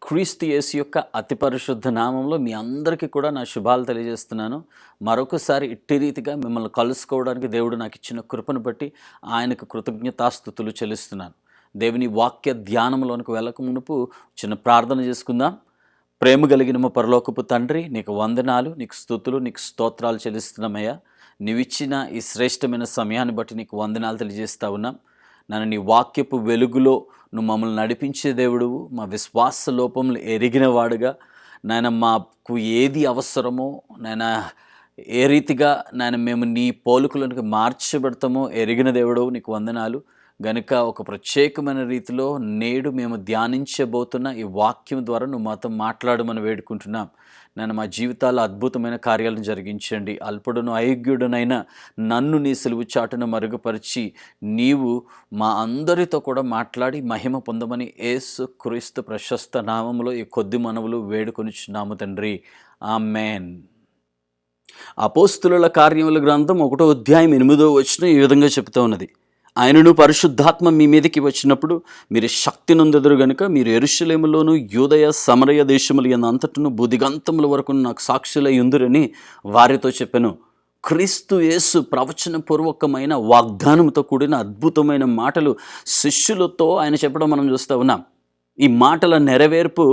క్రీస్తు యేసు యొక్క అతి పరిశుద్ధ నామంలో మీ అందరికీ కూడా నా శుభాలు తెలియజేస్తున్నాను. మరొకసారి ఇట్టి రీతిగా మిమ్మల్ని కలుసుకోవడానికి దేవుడు నాకు ఇచ్చిన కృపను బట్టి ఆయనకు కృతజ్ఞతాస్తుతులు చెల్లిస్తున్నాను. దేవుని వాక్య ధ్యానంలోనికి వెళ్ళక మునుపు చిన్న ప్రార్థన చేసుకుందాం. ప్రేమ కలిగిన మా పరలోకపు తండ్రి, నీకు వందనాలు, నీకు స్తుతులు, నీకు స్తోత్రాలు చెల్లిస్తున్నామయ్యా. నీవిచ్చిన ఈ శ్రేష్టమైన సమయాన్ని బట్టి నీకు వందనాలు తెలియజేస్తా ఉన్నాం. నన్ను నీ వాక్యపు వెలుగులో నువ్వు మమ్మల్ని నడిపించే దేవుడువు, మా విశ్వాస లోపములు ఎరిగిన వాడుగా నాయన మాకు ఏది అవసరమో నాయన ఏ రీతిగా నాయన మేము నీ పోలికలకు మార్చబడతామో ఎరిగిన దేవుడవు నీకు వందనాలు. గనుక ఒక ప్రత్యేకమైన రీతిలో నేడు మేము ధ్యానించబోతున్న ఈ వాక్యం ద్వారా నువ్వు మాతో మాట్లాడమని వేడుకుంటున్నాం. నేను మా జీవితాల్లో అద్భుతమైన కార్యాలను జరిగించండి. అల్పుడును అయోగ్యుడునైన నన్ను నీ సిలువు చాటును మరుగుపరిచి నీవు మా అందరితో కూడా మాట్లాడి మహిమ పొందమని యేసు క్రీస్తు ప్రశస్త నామములో ఈ కొద్ది మనవులు వేడుకొనిచున్నాము తండ్రి, ఆమేన్. అపోస్తుల కార్యముల గ్రంథం 1వ అధ్యాయం 8వ వచనం ఈ విధంగా చెప్తూ ఉన్నది. ఆయనను పరిశుద్ధాత్మ మీ మీదకి వచ్చినప్పుడు మీరు శక్తి నొందెదరు గనుక మీరు యెరూషలేములోను యూదయ సమరయ దేశములు అంతటను బుదిగంతముల వరకు నాకు సాక్షులై ఉందురని వారితో చెప్పాను. క్రీస్తు యేసు ప్రవచన పూర్వకమైన వాగ్దానంతో కూడిన అద్భుతమైన మాటలు శిష్యులతో ఆయన చెప్పడం మనం చూస్తూ ఉన్నాం. ఈ మాటల నెరవేర్పు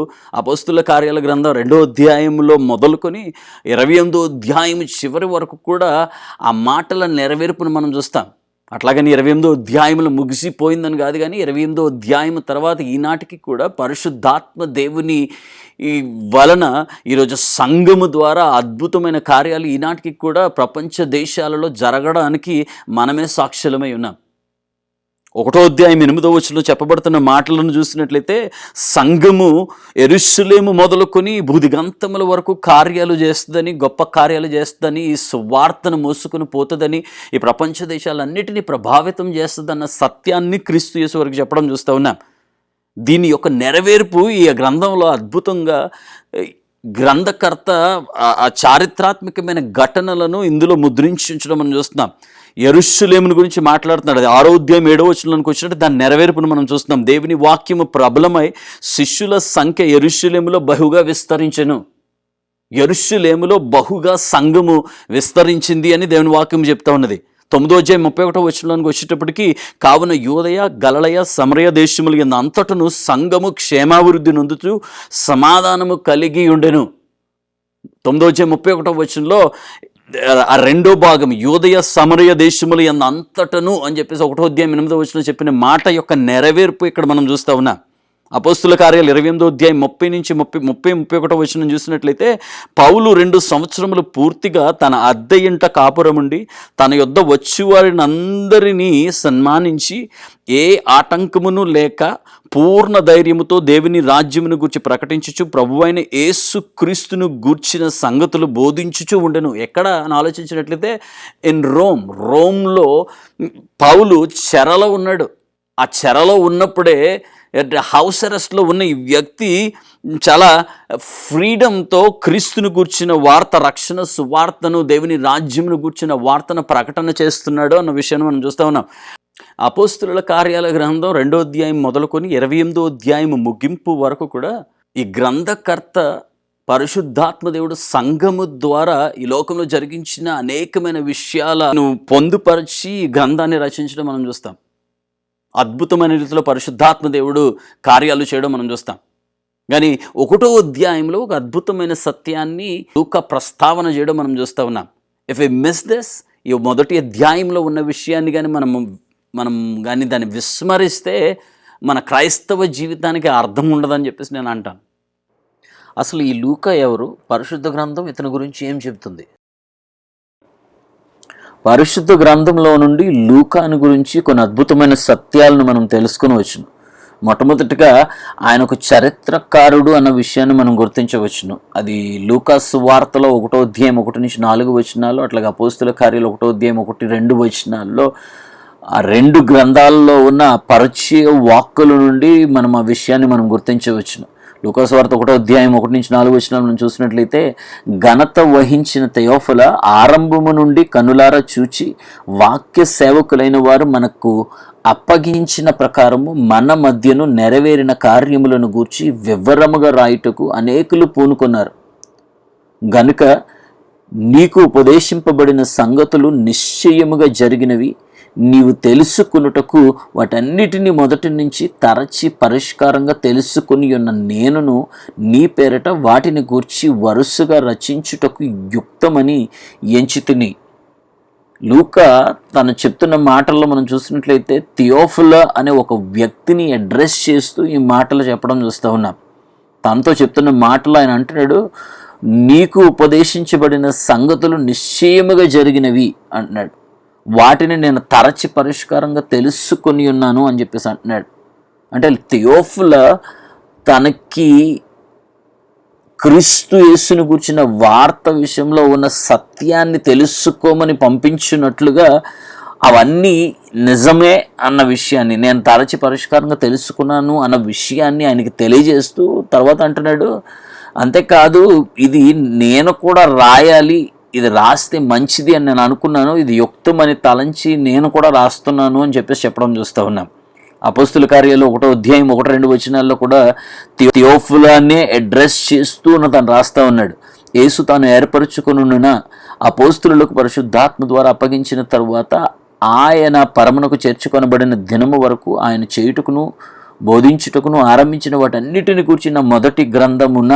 అపోస్తుల కార్యాల గ్రంథం 2వ అధ్యాయంలో మొదలుకొని 28వ అధ్యాయం చివరి వరకు కూడా ఆ మాటల నెరవేర్పును మనం చూస్తాం. అట్లాగని 28వ అధ్యాయంలో ముగిసిపోయిందని కాదు, కానీ 28వ అధ్యాయం తర్వాత ఈనాటికి కూడా పరిశుద్ధాత్మ దేవుని వలన ఈరోజు సంఘము ద్వారా అద్భుతమైన కార్యాలు ఈనాటికి కూడా ప్రపంచ దేశాలలో జరగడానికి మనమే సాక్షులమై ఉన్నాం. 1వ అధ్యాయం 8వ వచనంలో చెప్పబడుతున్న మాటలను చూసినట్లయితే సంఘము యెరూషలేము మొదలుకొని భూదిగంతముల వరకు కార్యాలు చేస్తుందని, గొప్ప కార్యాలు చేస్తుందని, ఈ సువార్తను మోసుకొని పోతుందని, ఈ ప్రపంచ దేశాలన్నిటినీ ప్రభావితం చేస్తుందన్న సత్యాన్ని క్రీస్తు యేసు వరకు చెప్పడం చూస్తూ ఉన్నాం. దీని యొక్క నెరవేర్పు ఈ గ్రంథంలో అద్భుతంగా గ్రంథకర్త ఆ చారిత్రాత్మకమైన ఘటనలను ఇందులో ముద్రించి ఉంచడం మనం చూస్తున్నాం. యెరూషలేమును గురించి మాట్లాడుతున్నాడు. అది 6వ అధ్యాయం 7వ వచనంలోకి వచ్చినట్టు దాని నెరవేర్పును మనం చూస్తున్నాం. దేవుని వాక్యము ప్రబలమై శిష్యుల సంఖ్య యెరూషలేములో బహుగా విస్తరించెను. యెరూషలేములో బహుగా సంఘము విస్తరించింది అని దేవుని వాక్యం చెప్తా ఉన్నది. 9వ అధ్యాయం 31వ వచనంలోకి వచ్చేటప్పటికి కావున యూదయ గలిలయ సమరయ దేశములు అంతటను సంఘము క్షేమాభివృద్ధి నొందుతూ సమాధానము కలిగి ఉండెను. 9వ అధ్యాయం 31వ వచనంలో ఆ 2వ భాగం యూదయ సమరయ దేశములు అంతటను అని చెప్పేసి 1వ అధ్యాయం 8వ వచనంలో చెప్పిన మాట యొక్క నెరవేర్పు ఇక్కడ మనం చూస్తూ ఉన్నాం. అపోస్తుల కార్యాలు 28వ అధ్యాయం 30 నుంచి 31వ వచనం చూసినట్లయితే పౌలు 2 సంవత్సరములు పూర్తిగా తన అద్దె ఇంట కాపురముండి తన యొద్ద వచ్చి వారిని అందరినీ సన్మానించి ఏ ఆటంకమును లేక పూర్ణ ధైర్యముతో దేవుని రాజ్యమును గూర్చి ప్రకటించుచు ప్రభువైన యేసు క్రీస్తును గూర్చిన సంగతులు బోధించుచూ ఉండెను. ఎక్కడ అని ఆలోచించినట్లయితే రోమ్లో పౌలు చెరలో ఉన్నాడు. ఆ చెరలో ఉన్నప్పుడే హౌస్ అరెస్ట్లో ఉన్న ఈ వ్యక్తి చాలా ఫ్రీడంతో క్రీస్తును గూర్చిన వార్త, రక్షణ సువార్తను, దేవుని రాజ్యమును గూర్చిన వార్తను ప్రకటన చేస్తున్నాడు అన్న విషయాన్ని మనం చూస్తూ ఉన్నాం. అపోస్తుల కార్యాల గ్రంథం 2వ అధ్యాయం మొదలుకొని 28వ అధ్యాయం ముగింపు వరకు కూడా ఈ గ్రంథకర్త పరిశుద్ధాత్మ దేవుడు సంఘము ద్వారా ఈ లోకంలో జరిగించిన అనేకమైన విషయాలను పొందుపరిచి ఈ గ్రంథాన్ని రచించడం మనం చూస్తాం. అద్భుతమైన రీతిలో పరిశుద్ధాత్మ దేవుడు కార్యాలు చేయడం మనం చూస్తాం. కానీ 1వ అధ్యాయంలో ఒక అద్భుతమైన సత్యాన్ని లూకా ప్రస్తావన చేయడం మనం చూస్తూ ఉన్నాం. ఇఫ్ ఐ మిస్ దిస్, ఈ మొదటి అధ్యాయంలో ఉన్న విషయాన్ని కానీ మనం కానీ దాన్ని విస్మరిస్తే మన క్రైస్తవ జీవితానికి అర్థం ఉండదని చెప్పేసి నేను అంటాను. అసలు ఈ లూకా ఎవరు? పరిశుద్ధ గ్రంథం ఇతని గురించి ఏం చెప్తుంది? పరిశుద్ధ గ్రంథంలో నుండి లూకాను గురించి కొన్ని అద్భుతమైన సత్యాలను మనం తెలుసుకుని వచ్చును. మొట్టమొదటిగా ఆయన ఒక చరిత్రకారుడు అన్న విషయాన్ని మనం గుర్తించవచ్చును. అది లూకా సువార్తలో 1వ అధ్యాయం 1 నుంచి 4 వచనాలు, అట్లాగే అపోస్తుల కార్యాలు 1వ అధ్యాయం 1-2 వచనాల్లో ఆ 2 గ్రంథాల్లో ఉన్న పరిచయ వాక్కుల నుండి మనం ఆ విషయాన్ని మనం గుర్తించవచ్చును. లూకాసు వార్త 1:1-4 మనం చూసినట్లయితే, ఘనత వహించిన తెయోఫిల, ఆరంభము నుండి కనులారా చూచి వాక్య సేవకులైన వారు మనకు అప్పగించిన ప్రకారము మన మధ్యను నెరవేరిన కార్యములను గూర్చి వివరముగా రాయుటకు అనేకులు పూనుకున్నారు. గనుక నీకు ఉపదేశింపబడిన సంగతులు నిశ్చయముగా జరిగినవి నీవు తెలుసుకున్నటకు వాటన్నిటినీ మొదటి నుంచి తరచి పరిష్కారంగా తెలుసుకుని ఉన్న నేనును నీ పేరట వాటిని గూర్చి వరుసగా రచించుటకు యుక్తమని ఎంచితిని. లూకా తను చెప్తున్న మాటల్లో మనం చూసినట్లయితే థియోఫిలా అనే ఒక వ్యక్తిని అడ్రస్ చేస్తూ ఈ మాటలు చెప్పడం చూస్తూ ఉన్నాం. తనతో చెప్తున్న మాటలు ఆయన అంటున్నాడు, నీకు ఉపదేశించబడిన సంగతులు నిశ్చయముగా జరిగినవి అంటున్నాడు. వాటిని నేను తరచి పరిష్కారంగా తెలుసుకొని ఉన్నాను అని చెప్పేసి అంటున్నాడు. అంటే థియోఫిలా తనకి క్రీస్తు యేసుని గురించిన వార్త విషయంలో ఉన్న సత్యాన్ని తెలుసుకోమని పంపించినట్లుగా అవన్నీ నిజమే అన్న విషయాన్ని నేను తరచి పరిష్కారంగా తెలుసుకున్నాను అన్న విషయాన్ని ఆయనకి తెలియజేస్తూ తర్వాత అంటున్నాడు, అంతేకాదు ఇది నేను కూడా రాయాలి, ఇది రాస్తే మంచిది అని నేను అనుకున్నాను, ఇది యుక్తమని తలంచి నేను కూడా రాస్తున్నాను అని చెప్పేసి చెప్పడం చూస్తూ ఉన్నాం. అపోస్తుల కార్యాలు 1:1-2 కూడా థియోఫిలానే అడ్రస్ చేస్తూ తను రాస్తూ ఉన్నాడు. యేసు తాను ఏర్పరచుకున్న అపోస్తులకు పరిశుద్ధాత్మ ద్వారా అప్పగించిన తరువాత ఆయన పరమునకు చేర్చుకొనబడిన దినము వరకు ఆయన చేయుటకును బోధించుటకును ఆరంభించిన వాటన్నిటిని కూర్చిన మొదటి గ్రంథమున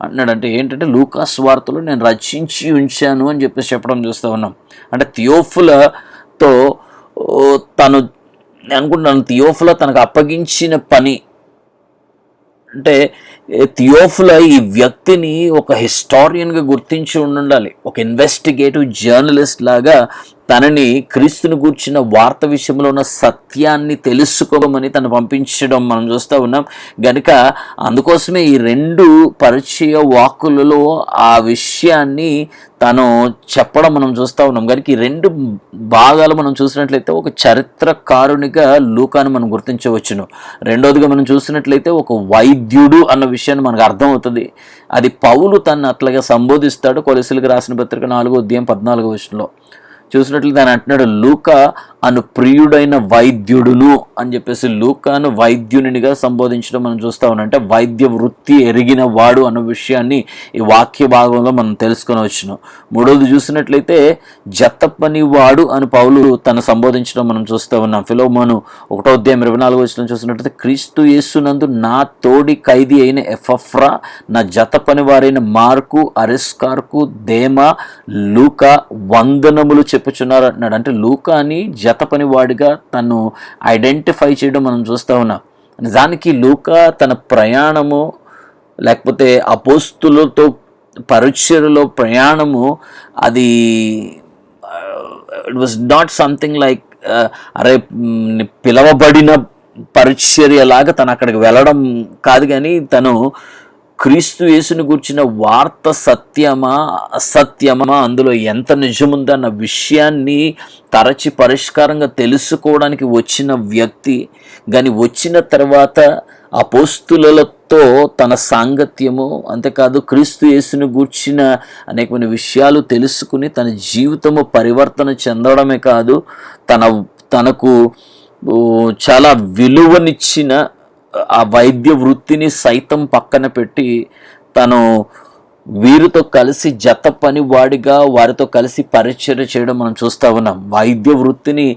అన్నాడు. అంటే ఏంటంటే లూకాసు వార్తలో నేను రచించి ఉంచాను అని చెప్పేసి చెప్పడం చూస్తూ ఉన్నాం. అంటే థియోఫిలాతో తను అనుకుంటున్నాను, థియోఫిలా తనకు అప్పగించిన పని అంటే థియోఫిలా ఈ వ్యక్తిని ఒక హిస్టారియన్గా గుర్తించి ఉండాలి, ఒక ఇన్వెస్టిగేటివ్ జర్నలిస్ట్ లాగా తనని క్రీస్తుని గూర్చిన వార్త విషయంలో ఉన్న సత్యాన్ని తెలుసుకోమని తను పంపించడం మనం చూస్తూ ఉన్నాం. గనుక అందుకోసమే ఈ 2 పరిచయ వాక్కులలో ఆ విషయాన్ని తను చెప్పడం మనం చూస్తూ ఉన్నాం. కనుక ఈ 2 భాగాలు మనం చూసినట్లయితే ఒక చరిత్రకారునిగా లూకాను మనం గుర్తించవచ్చును. రెండోదిగా మనం చూసినట్లయితే ఒక వైద్యుడు అన్న విషయాన్ని మనకు అర్థమవుతుంది. అది పౌలు తను అట్లాగే సంబోధిస్తాడు. కొలస్సీలకు రాసిన పత్రిక 4:14 చూసినట్లయితే ఆయన అంటున్నాడు, లూకా అను ప్రియుడైన వైద్యుడును అని చెప్పేసి లూకాను వైద్యునిగా సంబోధించడం మనం చూస్తూ ఉన్నాం. అంటే వైద్య వృత్తి ఎరిగిన వాడు అన్న విషయాన్ని ఈ వాక్య భాగంలో మనం తెలుసుకొని వచ్చినాం. మూడోది చూసినట్లయితే జత పనివాడు అని పౌలు తను సంబోధించడం మనం చూస్తూ ఉన్నాం. ఫిలోమోను 1:24 చూసినట్లయితే క్రీస్తు యేసునందు నా తోడి ఖైదీ అయిన ఎపఫ్రా, నా జత పనివారైన మార్కు, అరిస్టార్కు, దేమా, లూకా వందనములు చెప్పుచున్నారు అంటున్నాడు. అంటే లూకాని జత పనివాడిగా తను ఐడెంటిఫై చేయడం మనం చూస్తూ ఉన్నాం. నిజానికి లూకా తన ప్రయాణము లేకపోతే అపోస్తులతో పరిచర్యలో ప్రయాణము అది it was not something like అరే పిలవబడిన పరిచర్యలాగా తను అక్కడికి వెళ్ళడం కాదు, కానీ తను క్రీస్తు యేసుని గూర్చిన వార్త సత్యమా అసత్యమా, అందులో ఎంత నిజముందన్న విషయాన్ని తరచి పరిష్కారంగా తెలుసుకోవడానికి వచ్చిన వ్యక్తి. కానీ వచ్చిన తర్వాత అపోస్తులతో తన సాంగత్యము, అంతేకాదు క్రీస్తు యేసుని గూర్చిన అనేకమైన విషయాలు తెలుసుకుని తన జీవితము పరివర్తన చెందడమే కాదు, తనకు చాలా విలువనిచ్చిన ఆ వైద్య వృత్తిని సైతం పక్కన పెట్టి తను వీరితో కలిసి జత పని వాడిగా వారితో కలిసి పరిచర్య చేయడం మనం చూస్తూ ఉన్నాం. వైద్య వృత్తిని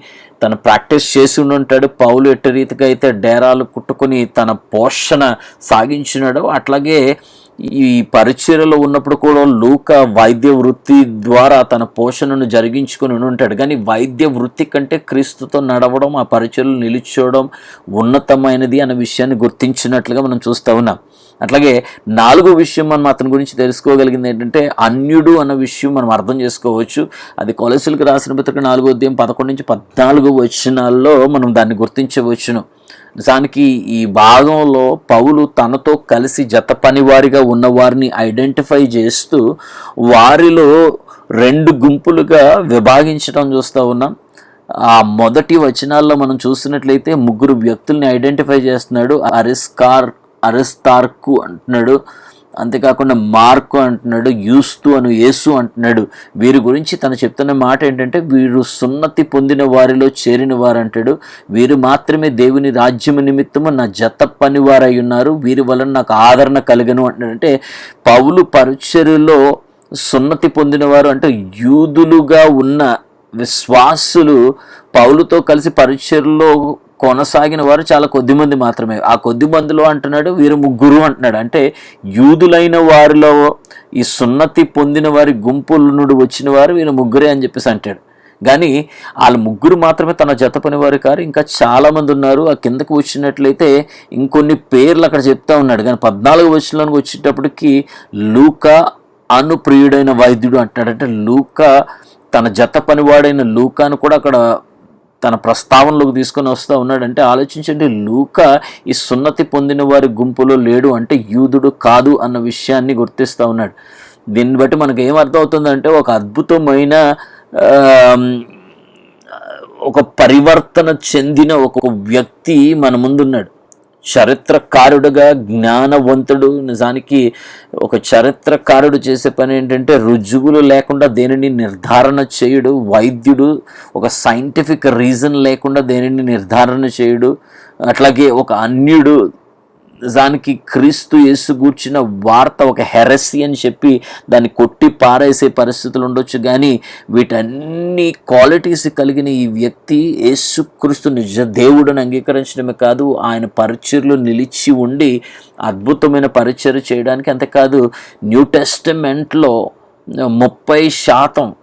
తను ప్రాక్టీస్ చేసి ఉంటాడు. పౌలు ఎట్టి రీతిగా అయితే డేరాలు కుట్టుకుని తన పోషణ సాగించినాడో అట్లాగే ఈ పరిచర్యలో ఉన్నప్పుడు కూడా లూకా వైద్య వృత్తి ద్వారా తన పోషణను జరిగించుకుని ఉంటాడు. కానీ వైద్య వృత్తి కంటే క్రీస్తుతో నడవడం, ఆ పరిచర్యలు నిలిచోవడం ఉన్నతమైనది అనే విషయాన్ని గుర్తించినట్లుగా మనం చూస్తూ ఉన్నాం. అట్లాగే 4వ విషయం మనం అతని గురించి తెలుసుకోగలిగింది ఏంటంటే అన్యుడు అన్న విషయం మనం అర్థం చేసుకోవచ్చు. అది కొలస్సీలకు రాసిన పత్రిక 4:11-14 మనం దాన్ని గుర్తించవచ్చును. నిజానికి ఈ భాగంలో పౌలు తనతో కలిసి జత పనివారిగా ఉన్నవారిని ఐడెంటిఫై చేస్తూ వారిలో 2 గుంపులుగా విభాగించడం చూస్తూ ఉన్నాం. ఆ మొదటి వచనాల్లో మనం చూసినట్లయితే 3 వ్యక్తుల్ని ఐడెంటిఫై చేస్తున్నాడు. అరిస్తార్కు అంటున్నాడు, అంతేకాకుండా మార్కు అంటున్నాడు, యూస్తు అను యేసు అంటున్నాడు. వీరి గురించి తను చెప్తున్న మాట ఏంటంటే, వీరు సున్నతి పొందిన వారిలో చేరిన వారు అంటాడు. వీరు మాత్రమే దేవుని రాజ్యము నిమిత్తము నా జత పని వారై ఉన్నారు, వీరి వలన నాకు ఆదరణ కలిగను అంటున్నాడు. అంటే పౌలు పరిచర్యలో సున్నతి పొందిన వారు అంటే యూదులుగా ఉన్న విశ్వాసులు పౌలుతో కలిసి పరిచర్యలో కొనసాగిన వారు చాలా కొద్దిమంది మాత్రమే. ఆ కొద్ది మందిలో అంటున్నాడు వీరు ముగ్గురు అంటున్నాడు. అంటే యూదులైన వారిలో ఈ సున్నతి పొందిన వారి గుంపుల నుండి వచ్చిన వారు వీరు ముగ్గురే అని చెప్పేసి అంటాడు. కానీ వాళ్ళ ముగ్గురు మాత్రమే తన జత పని వారు కారు, ఇంకా చాలామంది ఉన్నారు. ఆ కిందకు వచ్చినట్లయితే ఇంకొన్ని పేర్లు అక్కడ చెప్తా ఉన్నాడు. కానీ 14వ వచనంలోకి వచ్చేటప్పటికి లూకా అను ప్రియుడైన వైద్యుడు అంటున్నాడు. అంటే లూకా తన జత పనివాడైన లూకాను కూడా అక్కడ తన ప్రస్తావనలోకి తీసుకొని వస్తూ ఉన్నాడు. అంటే ఆలోచించండి, లూకా ఈ సున్నతి పొందిన వారి గుంపులో లేడు, అంటే యూదుడు కాదు అన్న విషయాన్ని గుర్తిస్తూ ఉన్నాడు. దీన్ని బట్టి మనకు ఏం అర్థం అవుతుందంటే ఒక అద్భుతమైన ఒక పరివర్తన చెందిన ఒక వ్యక్తి మన ముందున్నాడు. చరిత్రకారుడుగా జ్ఞానవంతుడు. నిజానికి ఒక చరిత్రకారుడు చేసే పని ఏంటంటే రుజువులు లేకుండా దేనిని నిర్ధారణ చేయుడు. వైద్యుడు ఒక సైంటిఫిక్ రీజన్ లేకుండా దేనిని నిర్ధారణ చేయుడు. అట్లాగే ఒక అన్యుడు నిజానికి క్రీస్తు యేసు గూర్చిన వార్త ఒక హెరసీ అని చెప్పి దాన్ని కొట్టి పారేసే పరిస్థితులు ఉండొచ్చు. కానీ వీటన్ని క్వాలిటీస్ కలిగిన ఈ వ్యక్తి యేసుక్రీస్తు నిజ దేవుడిని అంగీకరించడమే కాదు, ఆయన పరిచర్యలో నిలిచి ఉండి అద్భుతమైన పరిచర్య చేయడానికి, అంతేకాదు న్యూ టెస్టమెంట్లో 30%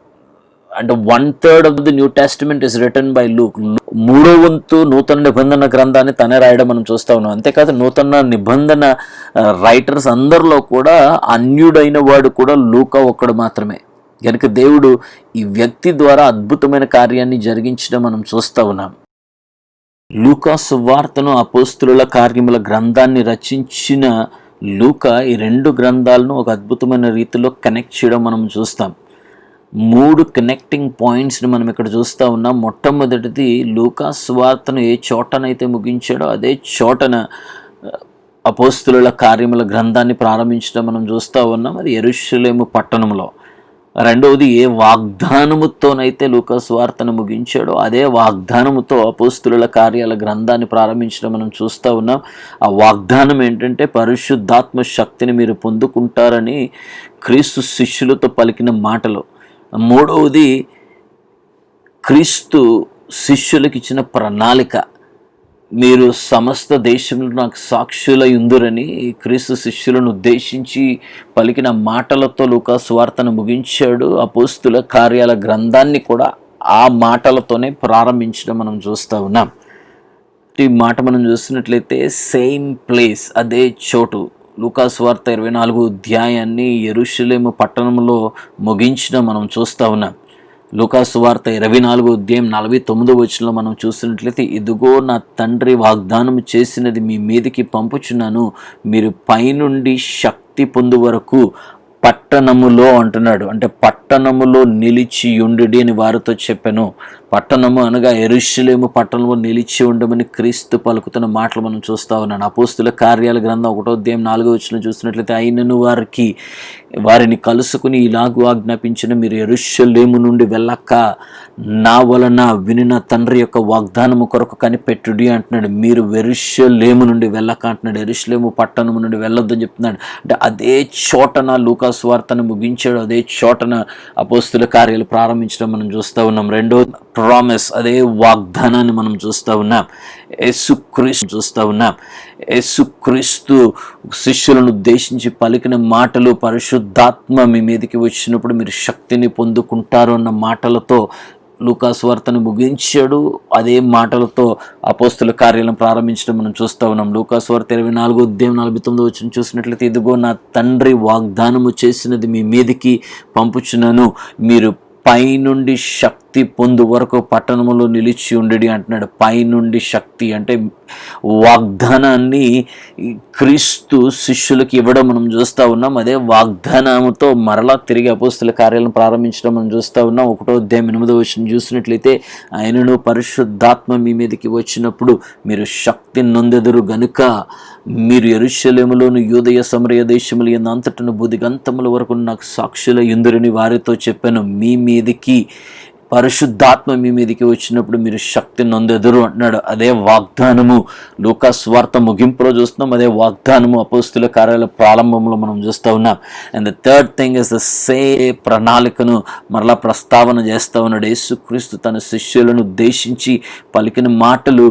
అంటే 1/3 of the new testament is written by Luke. 3వ వంతు నూతన నిబంధన గ్రంథాన్ని తనే రాయడం మనం చూస్తూ ఉన్నాం. అంతేకాదు నూతన నిబంధన రైటర్స్ అందరిలో కూడా అన్యుడైన వాడు కూడా లూకా ఒక్కడు మాత్రమే. కనుక దేవుడు ఈ వ్యక్తి ద్వారా అద్భుతమైన కార్యాన్ని జరిగించడం మనం చూస్తూ ఉన్నాం. లూకా సువార్తను అపోస్తుల కార్యముల గ్రంథాన్ని రచించిన లూకా ఈ 2 గ్రంథాలను ఒక అద్భుతమైన రీతిలో కనెక్ట్ చేయడం మనం చూస్తాం. 3 కనెక్టింగ్ పాయింట్స్ని మనం ఇక్కడ చూస్తూ ఉన్నాం. మొట్టమొదటిది లూకా సువార్తను ఏ చోటనైతే ముగించాడో అదే చోటన అపోస్తుల కార్యముల గ్రంథాన్ని ప్రారంభించడం మనం చూస్తూ ఉన్నాం. అది యెరూషలేము పట్టణంలో. రెండవది ఏ వాగ్దానముతోనైతే లూకా సువార్తను ముగించాడో అదే వాగ్దానముతో అపోస్తుల కార్యాల గ్రంథాన్ని ప్రారంభించడం మనం చూస్తూ ఉన్నాం. ఆ వాగ్దానం ఏంటంటే పరిశుద్ధాత్మ శక్తిని మీరు పొందుకుంటారని క్రీస్తు శిష్యులతో పలికిన మాటలు. మూడవది క్రీస్తు శిష్యులకు ఇచ్చిన ప్రణాళిక, మీరు సమస్త దేశంలో నాకు సాక్షులై ఉందురని క్రీస్తు శిష్యులను ఉద్దేశించి పలికిన మాటలతో లూకా సువార్తను ముగించాడు. అపోస్తుల కార్యాల గ్రంథాన్ని కూడా ఆ మాటలతోనే ప్రారంభించడం మనం చూస్తూ ఉన్నాం. ఈ మాట మనం చూస్తున్నట్లయితే సేమ్ ప్లేస్, అదే చోటు. లూకా సువార్త 24వ అధ్యాయాన్ని యెరూషలేము పట్టణంలో ముగించడం మనం చూస్తూ ఉన్నాం. లూకా సువార్త 24వ అధ్యాయం 49వ వచనంలో మనం చూసినట్లయితే, ఇదిగో నా తండ్రి వాగ్దానం చేసినది మీ మీదకి పంపుచున్నాను, మీరు పైనుండి శక్తి పొందు వరకు పట్టణములో అంటున్నాడు. అంటే పట్టణములో నిలిచి ఉండుడి అని వారితో చెప్పాను. పట్టణము అనగా యెరూషలేము పట్టణంలో నిలిచి ఉండమని క్రీస్తు పలుకుతున్న మాటలు మనం చూస్తూ ఉన్నాను. అపోస్తుల కార్యాల గ్రంథం 1వ అధ్యాయం 4వ వచనం చూసినట్లయితే, అయినను వారిని కలుసుకుని ఇలాగూ ఆజ్ఞాపించిన, మీరు యెరూషలేము నుండి వెళ్ళక నా వలన వినిన తండ్రి యొక్క వాగ్దానము కొరకు కనిపెట్టుడి అంటున్నాడు. మీరు యెరూషలేము నుండి వెళ్ళక అంటున్నాడు. యెరూషలేము పట్టణము నుండి వెళ్ళొద్దని చెప్తున్నాడు. అంటే అదే చోటన లూకా సువార్తను ముగించాడు, అదే చోటన అపోస్తుల కార్యాలు ప్రారంభించడం మనం చూస్తూ ఉన్నాం. రెండో ప్రామిస్, అదే వాగ్దానాన్ని మనం చూస్తూ ఉన్నాం. యేసుక్రీస్తు చూస్తూ ఉన్నాం. యేసుక్రీస్తు శిష్యులను ఉద్దేశించి పలికిన మాటలు, పరిశుద్ధాత్మ మీ మీదకి వచ్చినప్పుడు మీరు శక్తిని పొందుకుంటారు అన్న మాటలతో లూకా సువార్తను ముగించాడు. అదే మాటలతో అపోస్తుల కార్యాలను ప్రారంభించడం మనం చూస్తూ ఉన్నాం. లూకా సువార్త 24వ అధ్యాయం 49వ వచనం చూసినట్లయితే, ఇదిగో నా తండ్రి వాగ్దానము చేసినది మీ మీదకి పంపుచున్నాను, మీరు పైనుండి శక్తి శక్తి పొందు వరకు పట్టణములో నిలిచి ఉండడి అంటున్నాడు. పైనుండి శక్తి అంటే వాగ్దానాన్ని క్రీస్తు శిష్యులకు ఇవ్వడం మనం చూస్తూ ఉన్నాం. అదే వాగ్దానంతో మరలా తిరిగి అపోస్తుల కార్యాలను ప్రారంభించడం మనం చూస్తూ ఉన్నాం. 1వ అధ్యాయం 8వ వచనం చూసినట్లయితే, ఆయనను పరిశుద్ధాత్మ మీ మీదకి వచ్చినప్పుడు మీరు శక్తి నొందెదరు గనుక మీరు యెరూషలేములోను యూదయ సమరయ దేశములు అంతటను బుదిగంతముల వరకు నాకు సాక్షుల యుందురని వారితో చెప్పాను. మీ మీదికి పరిశుద్ధాత్మ మీ మీదకి వచ్చినప్పుడు మీరు శక్తి నొందెదరు అంటున్నాడు. అదే వాగ్దానము లూకా సువార్త ముగింపులో చూస్తున్నాం. అదే వాగ్దానము అపోస్తుల కార్యాల ప్రారంభంలో మనం చూస్తూ ఉన్నాం. And the third thing is the ప్రణాళికను మరలా ప్రస్తావన చేస్తూ ఉన్నాడు. యేసుక్రీస్తు తన శిష్యులను ఉద్దేశించి పలికిన మాటలు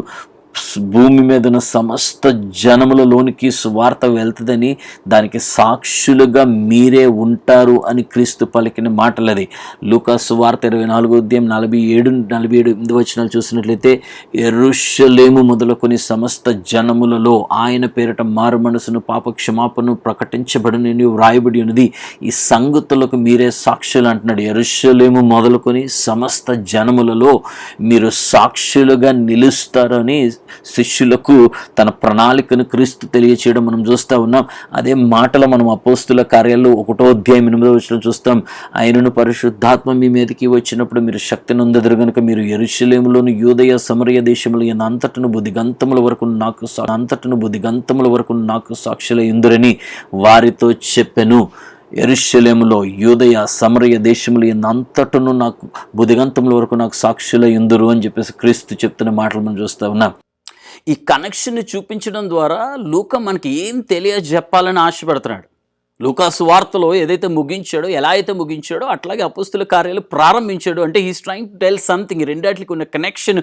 భూమి మీద ఉన్న సమస్త జనములలోనికి సువార్త వెళ్తుందని, దానికి సాక్షులుగా మీరే ఉంటారు అని క్రీస్తు పలికిన మాటలది. లూకా సువార్త 24వ అధ్యాయం 47 వచనాలు చూసినట్లయితే, యెరూషలేము మొదలుకొని సమస్త జనములలో ఆయన పేరిట మారు మనసును పాప క్షమాపణను ప్రకటించబడని వ్రాయబడి ఉన్నది. ఈ సంగతులకు మీరే సాక్షులు అంటున్నాడు. యెరూషలేము మొదలుకొని సమస్త జనములలో మీరు సాక్షులుగా నిలుస్తారని శిష్యులకు తన ప్రణాళికను క్రీస్తు తెలియచేయడం మనం చూస్తూ ఉన్నాం. అదే మాటలు మనం అపోస్తుల కార్యాల్లో 1వ అధ్యాయం 8వ వచనం చూస్తాం. ఆయనను పరిశుద్ధాత్మ మీ మీదకి వచ్చినప్పుడు మీరు శక్తి నొందెదరు గనుక మీరు యెరూషలేములోను యూదయ సమరయ దేశములు అంతటను బుద్ధిగంతముల వరకు నాకు సాక్షుల యుందురని వారితో చెప్పెను. యెరూషలేములో యూదయ సమరయ దేశములు అంతటను నాకు బుద్ధిగంతముల వరకు నాకు సాక్షుల యుందురు అని చెప్పేసి క్రీస్తు చెప్తున్న మాటలు మనం చూస్తూ ఉన్నాం. ఈ కనెక్షన్ని చూపించడం ద్వారా లూకా మనకి ఏం తెలియజెప్పాలని ఆశపడుతున్నాడు. లూకా సువార్తలో ఏదైతే ముగించాడో, ఎలా అయితే ముగించాడో అట్లాగే అపోస్తుల కార్యాలు ప్రారంభించాడు. అంటే he's trying to tell something. రెండాటికి ఉన్న కనెక్షన్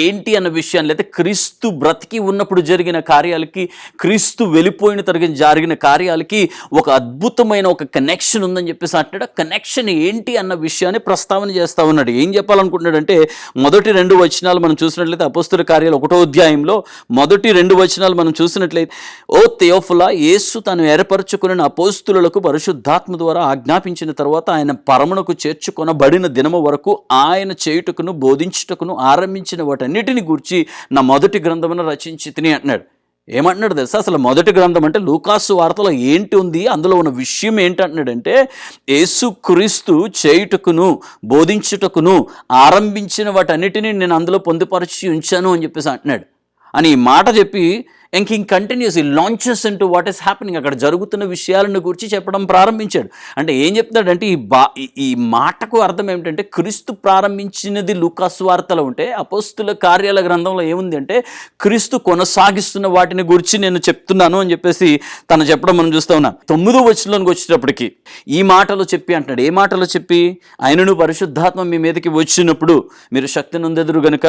ఏంటి అన్న విషయాన్ని, లేదా క్రీస్తు బ్రతికి ఉన్నప్పుడు జరిగిన కార్యాలకి, క్రీస్తు వెళ్ళిపోయిన తరగతి జరిగిన కార్యాలకి ఒక అద్భుతమైన ఒక కనెక్షన్ ఉందని చెప్పేసి అంటాడు. కనెక్షన్ ఏంటి అన్న విషయాన్ని ప్రస్తావన చేస్తూ ఉన్నాడు. ఏం చెప్పాలనుకుంటున్నాడంటే, మొదటి 2 వచనాలు మనం చూసినట్లయితే అపోస్తుల కార్యాలు 1వ అధ్యాయంలో మొదటి 2 వచనాలు మనం చూసినట్లయితే, ఓ థెయోఫిలా, యేసు తను ఏర్పరచుకున్న అపోస్తులకు పరిశుద్ధాత్మ ద్వారా ఆజ్ఞాపించిన తర్వాత ఆయన పరమునకు చేర్చుకొనబడిన దినము వరకు ఆయన చేయుటకును బోధించుటకును ఆరంభించిన వాటన్నిటిని గూర్చి నా మొదటి గ్రంథమును రచించి తిని అంటున్నాడు. ఏమంటున్నాడు తెలుసా? అసలు మొదటి గ్రంథం అంటే లూకాసు వార్తలో ఏంటి ఉంది, అందులో ఉన్న విషయం ఏంటంటున్నాడంటే, యేసుక్రీస్తు చేయుటకును బోధించుటకును ఆరంభించిన వాటన్నిటిని నేను అందులో పొందుపరిచి ఉంచాను అని చెప్పేసి అంటున్నాడు. అని ఈ మాట చెప్పి ఇంక continuous launches into what is happening, అక్కడ జరుగుతున్న విషయాలను గురించి చెప్పడం ప్రారంభించాడు. అంటే ఏం చెప్తాడంటే, ఈ మాటకు అర్థం ఏమిటంటే, క్రీస్తు ప్రారంభించినది లూకాసు వార్తలో ఉంటే అపోస్తుల కార్యాల గ్రంథంలో ఏముంది అంటే, క్రీస్తు కొనసాగిస్తున్న వాటిని గురించి నేను చెప్తున్నాను అని చెప్పేసి తను చెప్పడం మనం చూస్తూ ఉన్నాం. 9వ వచనంలోకి వచ్చేటప్పటికి ఈ మాటలు చెప్పి అంటున్నాడు. ఏ మాటలు చెప్పి? ఆయనను పరిశుద్ధాత్మ మీ మీదకి వచ్చినప్పుడు మీరు శక్తి నొందెదరు గనుక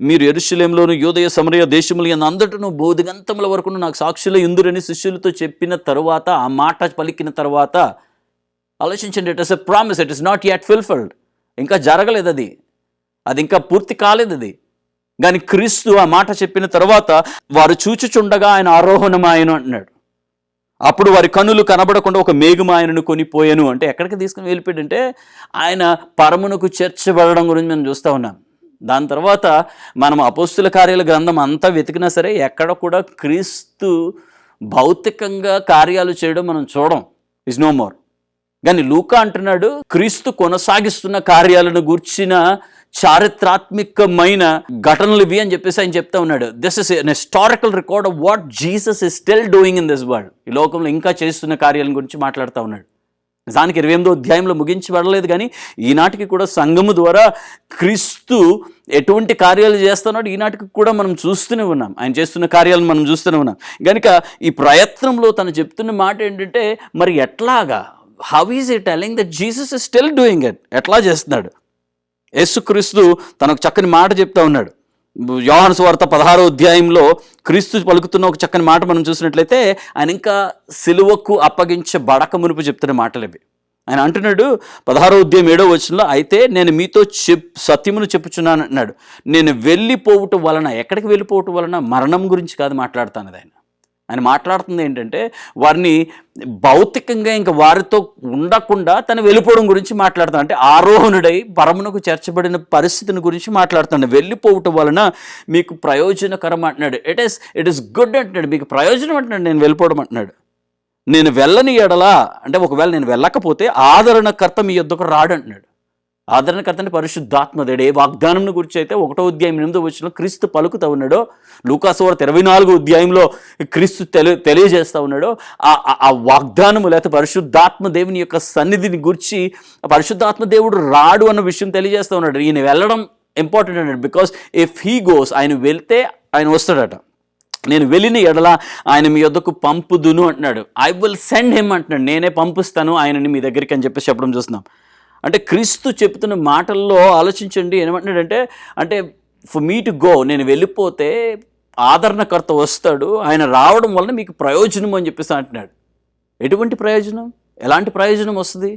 మీరు యెరూషలేములోను యూదయ సమరయ దేశములు అందటను బోధిగంతముల వరకు నాకు సాక్షుల యుందురని శిష్యులతో చెప్పిన తరువాత, ఆ మాట పలికిన తర్వాత ఆలోచించండి. It is a promise, it is not yet fulfilled. ఇంకా జరగలేదు, అది ఇంకా పూర్తి కాలేదు అది. కానీ క్రీస్తు ఆ మాట చెప్పిన తర్వాత వారు చూచుచుండగా ఆయన ఆరోహణమాయను అంటున్నాడు. అప్పుడు వారి కన్నులు కనబడకుండా ఒక మేఘం ఆయనను కొనిపోయాను. అంటే ఎక్కడికి తీసుకుని వెళ్ళిపోయాడంటే, ఆయన పరమునకు చేర్చబడడం గురించి మనం చూస్తూ ఉన్నాం. దాని తర్వాత మనం అపోస్తుల కార్యాల గ్రంథం అంతా వెతికినా సరే ఎక్కడ కూడా క్రీస్తు భౌతికంగా కార్యాలు చేయడం మనం చూడం. Is no more. కానీ లూకా అంటున్నాడు, క్రీస్తు కొనసాగిస్తున్న కార్యాలను గూర్చిన చారిత్రాత్మకమైన ఘటనలు ఇవి అని చెప్పేసి ఆయన చెప్తా ఉన్నాడు. This is an historical record of what Jesus is still doing in this world. ఈ లోకంలో ఇంకా చేస్తున్న కార్యాల గురించి మాట్లాడుతూ ఉన్నాడు. నిజానికి 28వ అధ్యాయంలో ముగించబడలేదు, కానీ ఈనాటికి కూడా సంఘము ద్వారా క్రీస్తు ఎటువంటి కార్యాలు చేస్తున్నాడు ఈనాటికి కూడా మనం చూస్తూనే ఉన్నాం. ఆయన చేస్తున్న కార్యాలను మనం చూస్తూనే ఉన్నాం. కనుక ఈ ప్రయత్నంలో తను చెప్తున్న మాట ఏంటంటే, మరి ఎట్లాగా, how is it telling that Jesus is still doing it? ఎట్లా చేస్తున్నాడు? యేసుక్రీస్తు తనకు చక్కని మాట చెప్తా ఉన్నాడు. యోహాను సువార్త 16వ అధ్యాయంలో క్రీస్తు పలుకుతున్న ఒక చక్కని మాట మనం చూసినట్లయితే, ఆయన ఇంకా సిలువకు అప్పగించబడక మునుపు చెప్తున్న మాటలు ఇవి. ఆయన అంటున్నాడు 16వ అధ్యాయం 7వ వచనంలో, అయితే నేను మీతో సత్యమును చెప్పుచున్నాను అన్నాడు. నేను వెళ్ళిపోవటం వలన, ఎక్కడికి వెళ్ళిపోవటం వలన? మరణం గురించి కాదు మాట్లాడుతాను ఆయన. ఆయన మాట్లాడుతుంది ఏంటంటే వారిని భౌతికంగా ఇంకా వారితో ఉండకుండా తను వెళ్ళిపోవడం గురించి మాట్లాడుతాడు. అంటే ఆరోహణుడై పరమునకు చేర్చబడిన పరిస్థితిని గురించి మాట్లాడుతాడు. వెళ్ళిపోవటం వలన మీకు ప్రయోజనకరం అంటున్నాడు. ఇట్ ఈస్ గుడ్ అంటున్నాడు, మీకు ప్రయోజనం అంటున్నాడు నేను వెళ్ళిపోవడం అంటున్నాడు. నేను వెళ్ళని ఎడలా అంటే ఒకవేళ నేను వెళ్ళకపోతే ఆదరణకర్త మీ యొద్దకు రాడు అంటున్నాడు. ఆదరణకర్త అంటే పరిశుద్ధాత్మదేవుడు. ఏ వాగ్దానం గురించి అయితే 1వ అధ్యాయం 8వ వచనంలో క్రీస్తు పలుకుతూ ఉన్నాడో, లూకాసు వార్త 24వ అధ్యాయంలో క్రీస్తు తెలియజేస్తూ ఉన్నాడో ఆ వాగ్దానము లేకపోతే పరిశుద్ధాత్మ దేవుని యొక్క సన్నిధిని గురించి పరిశుద్ధాత్మ దేవుడు రాడు అన్న విషయం తెలియజేస్తూ ఉన్నాడు. ఈయన వెళ్ళడం ఇంపార్టెంట్ అన్నాడు. బికాస్ ఇఫ్ హీ గోస్, ఆయన వెళ్తే ఆయన వస్తాడట. నేను వెళ్ళిన ఎడల ఆయన మీ వద్దకు పంపుదును అంటున్నాడు. ఐ విల్ సెండ్ హిమ్ అంటున్నాడు. నేనే పంపిస్తాను ఆయనని మీ దగ్గరికి అని చెప్పేసి చెప్పడం చూస్తున్నాం. అంటే క్రీస్తు చెప్తున్న మాటల్లో ఆలోచించండి. ఏమంటున్నాడంటే అంటే ఫర్ మీ టు గో, నేను వెళ్ళిపోతే ఆదరణకర్త వస్తాడు, ఆయన రావడం వలన మీకు ప్రయోజనం అని చెప్పేసి అంటున్నాడు. ఎటువంటి ప్రయోజనం? ఎలాంటి ప్రయోజనం వస్తుంది?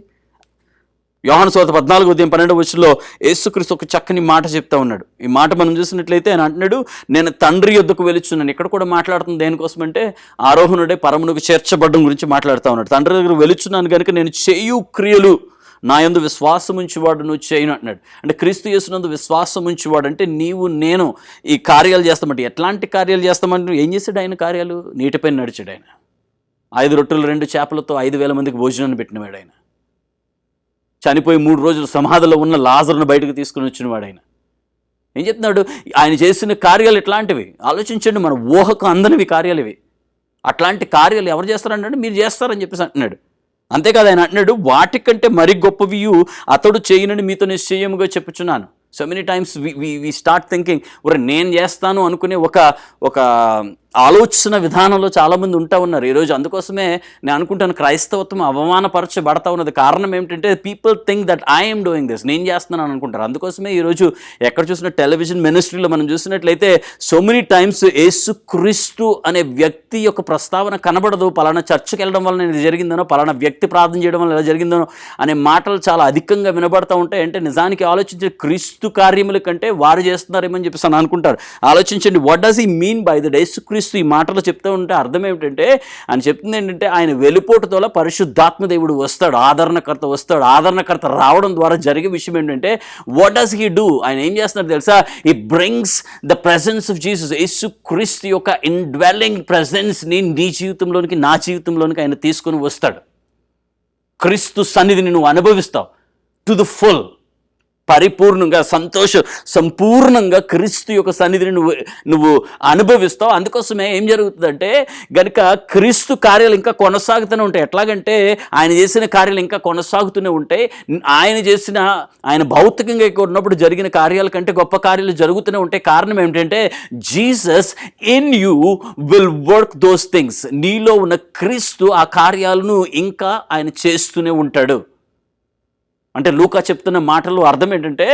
యోహాను సువార్త 14వ అధ్యాయం 12వ వచనంలో యేసుక్రీస్తు ఒక చక్కని మాట చెప్తా ఉన్నాడు. ఈ మాట మనం చూసినట్లయితే ఆయన అంటున్నాడు, నేను తండ్రి యొద్దకు వెలుచున్నాను. ఇక్కడ కూడా మాట్లాడుతుంది దేనికోసం అంటే ఆరోహణుడే పరమునకు చేర్చబడడం గురించి మాట్లాడుతూ ఉన్నాడు. తండ్రి దగ్గర వెలుచున్నాను కనుక నేను చేయు క్రియలు నా యందు విశ్వాసం ఉంచేవాడు నువ్వు చేయను అంటున్నాడు. అంటే క్రీస్తు యేసునందు విశ్వాసం ఉంచేవాడు అంటే నీవు నేను ఈ కార్యాలు చేస్తామంటే ఎట్లాంటి కార్యాలు చేస్తామంటే ఏం చేశాడు ఆయన కార్యాలు? నీటిపైన నడిచాడు ఆయన. 5 రొట్టెలు 2 చేపలతో 5,000 మందికి భోజనాన్ని పెట్టినవాడు ఆయన. చనిపోయి 3 రోజులు సమాధిలో ఉన్న లాజరును బయటకు తీసుకుని వచ్చినవాడు ఆయన. ఏం చెప్తున్నాడు? ఆయన చేసిన కార్యాలు ఎట్లాంటివి ఆలోచించండి. మన ఊహకు అందనివి కార్యాలు ఇవి. అట్లాంటి కార్యాలు ఎవరు చేస్తారంటే మీరు చేస్తారని చెప్పేసి అంటున్నాడు. అంతేకాదు ఆయన అంటున్నాడు, వాటికంటే మరి గొప్పవియు అతడు చేయనని మీతో నిశ్చయముగా చెప్పుచున్నాను. So many times we start thinking నేను చేస్తాను అనుకునే ఒక ఆలోచన విధానంలో చాలామంది ఉంటా ఉన్నారు ఈరోజు. అందుకోసమే నేను అనుకుంటాను క్రైస్తవత్వం అవమానపరచబడతా ఉన్నది. కారణం ఏమిటంటే people think that I'm doing this, నేను చేస్తున్నాను అనుకుంటారు. అందుకోసమే ఈరోజు ఎక్కడ చూసిన టెలివిజన్ మినిస్ట్రీలో మనం చూసినట్లయితే సో మెనీ టైమ్స్ యేసుక్రీస్తు అనే వ్యక్తి యొక్క ప్రస్తావన కనబడదు. పలానా చర్చకి వెళ్ళడం వల్ల ఇది జరిగిందనో, పలానా వ్యక్తి ప్రార్థన చేయడం వల్ల ఇలా జరిగిందనో అనే మాటలు చాలా అధికంగా వినబడతా ఉంటాయి. అంటే నిజానికి ఆలోచించే క్రీస్తు కార్యముల కంటే వారు చేస్తున్నారేమని చెప్పేసి అని అనుకుంటారు. ఆలోచించండి, what does he mean by that? యేసుక్రీస్తు ఈ మాటలు చెప్తూ ఉంటే అర్థం ఏమిటంటే ఆయన చెప్తుంది ఏంటంటే ఆయన వెలుపోటుతో పరిశుద్ధాత్మ దేవుడు వస్తాడు, ఆదరణకర్త వస్తాడు. ఆదరణకర్త రావడం ద్వారా జరిగే విషయం ఏంటంటే వాట్ డస్ హీ డూ? ఆయన ఏం చేస్తున్నాడు తెలుసా? He brings the presence of Jesus. యేసుక్రీస్తు యొక్క ఇన్డ్వెల్లింగ్ ప్రెజెన్స్ని నీ జీవితంలోనికి నా జీవితంలోనికి ఆయన తీసుకొని వస్తాడు. క్రీస్తు సన్నిధిని నువ్వు అనుభవిస్తావు టు ద ఫుల్, పరిపూర్ణంగా సంపూర్ణంగా క్రీస్తు యొక్క సన్నిధిని నువ్వు అనుభవిస్తావు. అందుకోసమే ఏం జరుగుతుందంటే గనుక క్రీస్తు కార్యాలు ఇంకా కొనసాగుతూనే ఉంటాయి. ఎట్లాగంటే ఆయన చేసిన కార్యాలు ఇంకా కొనసాగుతూనే ఉంటాయి. ఆయన భౌతికంగా ఇక్కడ ఉన్నప్పుడు జరిగిన కార్యాల కంటే గొప్ప కార్యాలు జరుగుతూనే ఉంటాయి. కారణం ఏమిటంటే Jesus in you will work those things. నీలో ఉన్న క్రీస్తు ఆ కార్యాలను ఇంకా ఆయన చేస్తూనే ఉంటాడు. అంటే లూకా చెప్తున్న మాటలు అర్థం ఏంటంటే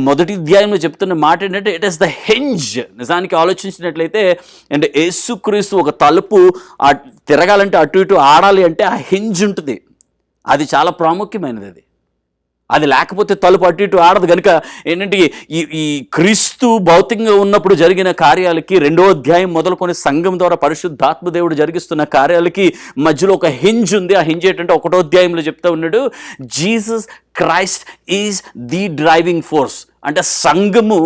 మొదటి అధ్యాయంలో చెప్తున్న మాట ఏంటంటే ఇట్ ఈస్ ద హింజ్. నిజానికి ఆలోచించినట్లయితే అంటే యేసుక్రీస్తు ఒక తలుపు తిరగాలంటే అటు ఇటు ఆడాలి అంటే ఆ హింజ్ ఉంటుంది. అది చాలా ప్రాముఖ్యమైనది. అది లేకపోతే తలుపు అటు ఇటు ఆడదు. కనుక ఏంటంటే ఈ క్రీస్తు భౌతికంగా ఉన్నప్పుడు జరిగిన కార్యాలకి 2వ అధ్యాయం మొదలుకొని సంఘం ద్వారా పరిశుద్ధాత్మ దేవుడు జరిగిస్తున్న కార్యాలకి మధ్యలో ఒక హింజ్ ఉంది. ఆ హింజ్ ఏంటంటే 1వ అధ్యాయంలో చెప్తా ఉన్నాడు, Jesus Christ is the driving force. అంటే సంఘము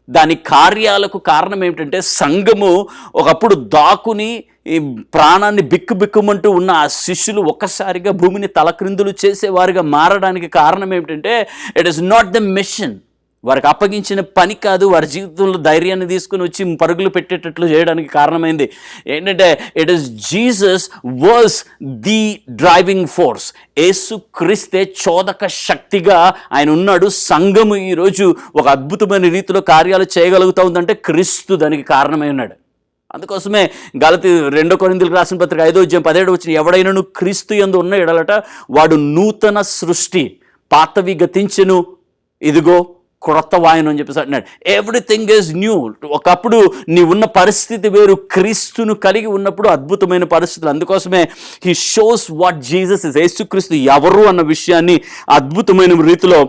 దాని కార్యాలకు కారణం ఏమిటంటే సంఘము ఒకప్పుడు దాకుని ఈ ప్రాణాన్ని బిక్కుబిక్కుమంటూ ఉన్న ఆ శిష్యులు ఒక్కసారిగా భూమిని తలక్రిందులు చేసేవారుగా మారడానికి కారణం ఏమిటంటే it is not the mission. వారికి అప్పగించిన పని కాదు, వారి జీవితంలో ధైర్యాన్ని తీసుకుని వచ్చి పరుగులు పెట్టేటట్లు చేయడానికి కారణమైంది ఏంటంటే it is Jesus was the driving force. యేసుక్రీస్తే చోదక శక్తిగా ఆయన ఉన్నాడు. సంఘము ఈరోజు ఒక అద్భుతమైన రీతిలో కార్యాలు చేయగలుగుతూ ఉందంటే క్రీస్తు దానికి కారణమై ఉన్నాడు. అందుకోసమే గలతీ 2 కొరింథీయులకు రాసిన పత్రిక 5వ అధ్యాయం 17వ వచనం, ఎవడైనను క్రీస్తు యందు ఉన్న ఎడలట వాడు నూతన సృష్టి, పాతవి గతించెను, ఇదిగో క్రొత్త వాయును అని చెప్పేసి అంటున్నాడు. Everything is new. ఒకప్పుడు నీ ఉన్న పరిస్థితి వేరు, క్రీస్తును కలిగి ఉన్నప్పుడు అద్భుతమైన పరిస్థితులు. అందుకోసమే he shows what Jesus is. యేసుక్రీస్తు ఎవరు అన్న విషయాన్ని అద్భుతమైన రీతిలో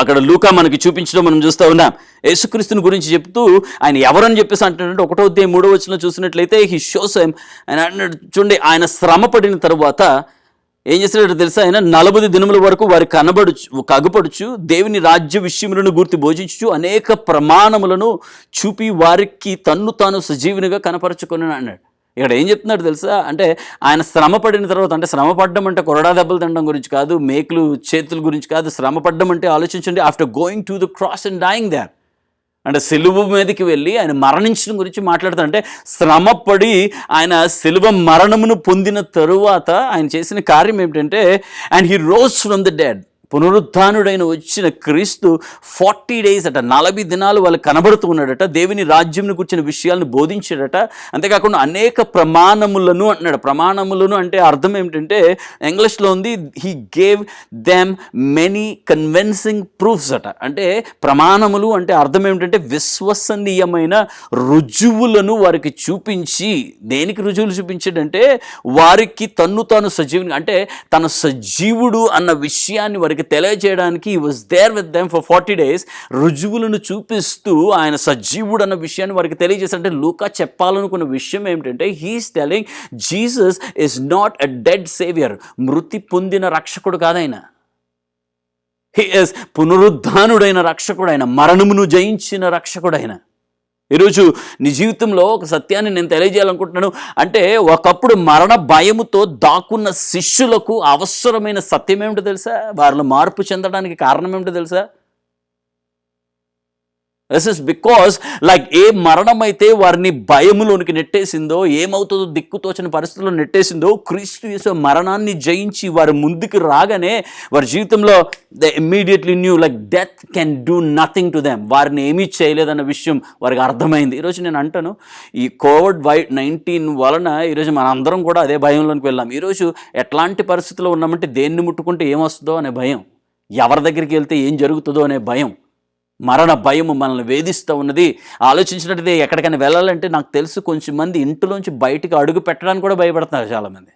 అక్కడ లూకా మనకి చూపించడం మనం చూస్తూ ఉన్నాం. యేసుక్రీస్తుని గురించి చెప్తూ ఆయన ఎవరని చెప్పేసి అంటున్నాడు. 1వ అధ్యాయం 3వ వచనంలో చూసినట్లయితే హీ షోస్ హిమ్, ఆయన అన్నాడు చూడండి, ఆయన శ్రమ పడిన తరువాత ఏం చేసినట్టు తెలుసా, ఆయన 40 దినముల వరకు వారి కగపడుచు దేవుని రాజ్య విషయములను గుర్తి బోధించు అనేక ప్రమాణములను చూపి వారికి తన్ను తాను సజీవునిగా కనపరచుకొని అన్నాడు. ఇక్కడ ఏం చెప్తున్నాడు తెలుసా, అంటే ఆయన శ్రమ పడిన తర్వాత, అంటే శ్రమ పడ్డం అంటే కొరడా దెబ్బలు తినడం గురించి కాదు, మేకులు చేతుల గురించి కాదు. శ్రమ పడ్డం అంటే ఆలోచించండి, after going to the cross and dying there, అంటే సిలువ మీదకి వెళ్ళి ఆయన మరణించడం గురించి మాట్లాడుతాడు. అంటే శ్రమపడి ఆయన సిలువ మరణమును పొందిన తరువాత ఆయన చేసిన కార్యం ఏమిటంటే, and he rose from the dead, పునరుత్థానుడైన వచ్చిన క్రీస్తు 40 days అట, 40 దినాలు వాళ్ళు కనబడుతూ ఉన్నాడట, దేవుని రాజ్యంను గురించిన విషయాలను బోధించాడట. అంతేకాకుండా అనేక ప్రమాణములను అన్నాడు. ప్రమాణములను అంటే అర్థం ఏమిటంటే, ఇంగ్లీష్లో ఉంది he gave them many convincing proofs అట. అంటే ప్రమాణములు అంటే అర్థం ఏమిటంటే విశ్వసనీయమైన రుజువులను వారికి చూపించి, దేనికి రుజువులు చూపించాడంటే వారికి తన్ను తాను సజీవుని, అంటే తన సజీవుడు అన్న విషయాన్ని వారికి తెలియజేయడానికి he was there with them for 40 days, రుజువులను చూపిస్తూ ఆయన సజీవుడు అన్న విషయాన్ని వారికి తెలియజేశాడు. అంటే లూకా చెప్పాలనుకున్న విషయం ఏమిటంటే, he's telling Jesus is not a dead saviour, మృతి పొందిన రక్షకుడు కాదైన, హీ ఇస్ పునరుద్ధానుడైన రక్షకుడు, ఆయన మరణమును జయించిన రక్షకుడు ఆయన. ఈరోజు నీ జీవితంలో ఒక సత్యాన్ని నేను తెలియజేయాలనుకుంటున్నాను. అంటే ఒకప్పుడు మరణ భయముతో దాక్కున్న శిష్యులకు అవసరమైన సత్యం ఏమిటో తెలుసా, వారిలో మార్పు చెందడానికి కారణం ఏమిటో తెలుసా? దిస్ ఇస్ బికాస్ లైక్ ఏ మరణం అయితే వారిని భయములోనికి నెట్టేసిందో, ఏమవుతుందో దిక్కుతోచని పరిస్థితుల్లో నెట్టేసిందో, క్రీస్తు యేసు మరణాన్ని జయించి వారి ముందుకు రాగానే వారి జీవితంలో they immediately new like death can do nothing to them, వారిని ఏమీ చేయలేదన్న విషయం వారికి అర్థమైంది. ఈరోజు నేను అంటాను, ఈ COVID-19 వలన ఈరోజు మన అందరం కూడా అదే భయంలోకి వెళ్ళాం. ఈరోజు ఎట్లాంటి పరిస్థితుల్లో ఉన్నామంటే, దేన్ని ముట్టుకుంటే ఏమొస్తుందో అనే భయం, ఎవరి దగ్గరికి వెళ్తే ఏం జరుగుతుందో అనే భయం, మరణ భయము మనల్ని వేధిస్తూ ఉన్నది. ఆలోచించినట్టయితే ఎక్కడికైనా వెళ్ళాలంటే నాకు తెలుసు కొంచెం మంది ఇంటిలోంచి బయటికి అడుగు పెట్టడానికి కూడా భయపడుతున్నారు చాలామంది.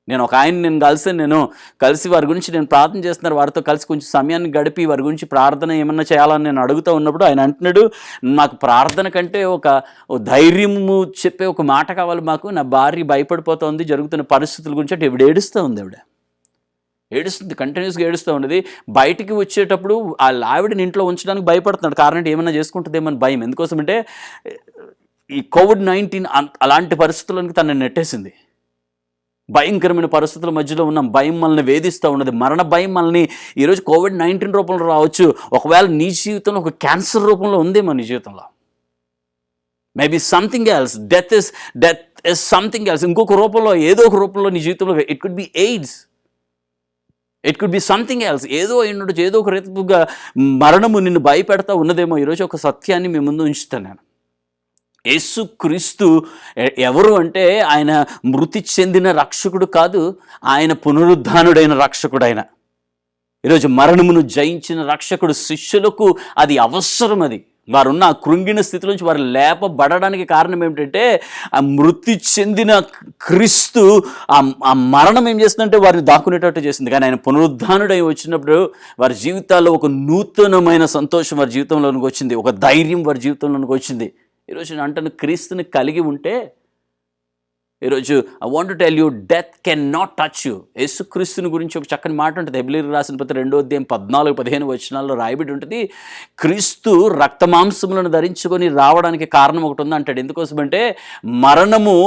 నేను ఒక నేను కలిసి వారి గురించి నేను ప్రార్థన చేస్తున్నారు, వారితో కలిసి కొంచెం సమయాన్ని గడిపి వారి గురించి ప్రార్థన ఏమన్నా చేయాలని నేను అడుగుతూ ఉన్నప్పుడు ఆయన అంటున్నాడు, నాకు ప్రార్థన కంటే ఒక ధైర్యము చెప్పే ఒక మాట కావాలి మాకు, నా భార్య భయపడిపోతుంది జరుగుతున్న పరిస్థితుల గురించి. అంటే ఇవిడ ఏడుస్తూ ఉంది, ఏడుస్తుంది, కంటిన్యూస్గా ఏడుస్తూ ఉన్నది. బయటికి వచ్చేటప్పుడు ఆ ఆవిడని ఇంట్లో ఉంచడానికి భయపడుతున్నాడు. కారణం అంటే ఏమన్నా చేసుకుంటుందేమని భయం. ఎందుకోసమంటే ఈ COVID-19 అలాంటి పరిస్థితుల్లోకి తనని నెట్టేసింది. భయంకరమైన పరిస్థితుల మధ్యలో ఉన్నాం, భయం మనల్ని వేధిస్తూ ఉన్నది. మరణ భయం మనల్ని ఈరోజు COVID-19 రూపంలో రావచ్చు, ఒకవేళ నీ జీవితంలో ఒక క్యాన్సర్ రూపంలో ఉందేమో నీ జీవితంలో, maybe something else, death is something else, ఇంకొక రూపంలో ఏదో ఒక రూపంలో నీ జీవితంలో, it could be AIDS, it could be something else, ఏదో ఉండొచ్చు, ఏదో ఒక రీతిగా మరణము నిన్ను భయపెడతా ఉన్నదేమో. ఈరోజు ఒక సత్యాన్ని మీ ముందు ఉంచుతాను నేను. యేసుక్రీస్తు ఎవరు అంటే ఆయన మృతి చెందిన రక్షకుడు కాదు, ఆయన పునరుద్ధానుడైన రక్షకుడు. ఆయన ఈరోజు మరణమును జయించిన రక్షకుడు. శిష్యులకు అది అవసరం. అది వారున్న ఆ కృంగిన స్థితి నుంచి వారు లేపబడడానికి కారణం ఏమిటంటే, ఆ మృతి చెందిన క్రీస్తు ఆ మరణం ఏం చేస్తుందంటే వారిని దాక్కునేటట్టు చేసింది. కానీ ఆయన పునరుద్ధానుడై వచ్చినప్పుడు వారి జీవితాల్లో ఒక నూతనమైన సంతోషం వారి జీవితంలోనికి వచ్చింది, ఒక ధైర్యం వారి జీవితంలోనికి వచ్చింది. ఈరోజు నేను అంటాను, క్రీస్తుని కలిగి ఉంటే, ఈరోజు I want to tell you, death can not touch you. యేసుక్రీస్తుని గురించి ఒక చక్కని మాట ఉంటుంది, హెబ్రీయులకు రాసిన పత్రిక 2వ అధ్యాయం 14-15 వచనాల్లో రాయబడి ఉంటుంది, క్రీస్తు రక్తమాంసములను ధరించుకొని రావడానికి కారణం ఒకటి ఉంది అంటాడు. ఎందుకోసమంటే మరణము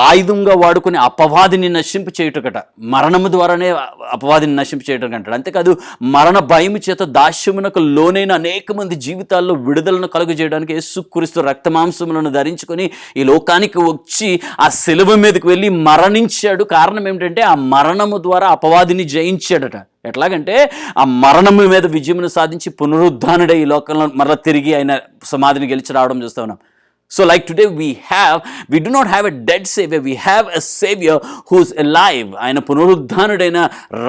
ఆయుధంగా వాడుకుని అపవాదిని నశింపు చేయుటకట, మరణము ద్వారానే అపవాదిని నశింపు చేయటం అంటాడు. అంతేకాదు మరణ భయము చేత దాస్యమునకు లోనైన అనేక మంది జీవితాల్లో విడుదలను కలుగు చేయడానికి యేసుక్రీస్తు రక్తమాంసములను ధరించుకొని ఈ లోకానికి వచ్చి ఆ శిలువ మీదకి వెళ్ళి మరణించాడు. కారణం ఏమిటంటే ఆ మరణము ద్వారా అపవాదిని జయించాడట. ఎట్లాగంటే ఆ మరణము మీద విజయమును సాధించి పునరుద్ధానుడై ఈ లోకంలో మరలా తిరిగి ఆయన సమాధిని గెలిచి రావడం చూస్తూ ఉన్నాం. So like today we do not have a dead savior, we have a savior who's alive. ఆయన పునరుద్ధానుడైన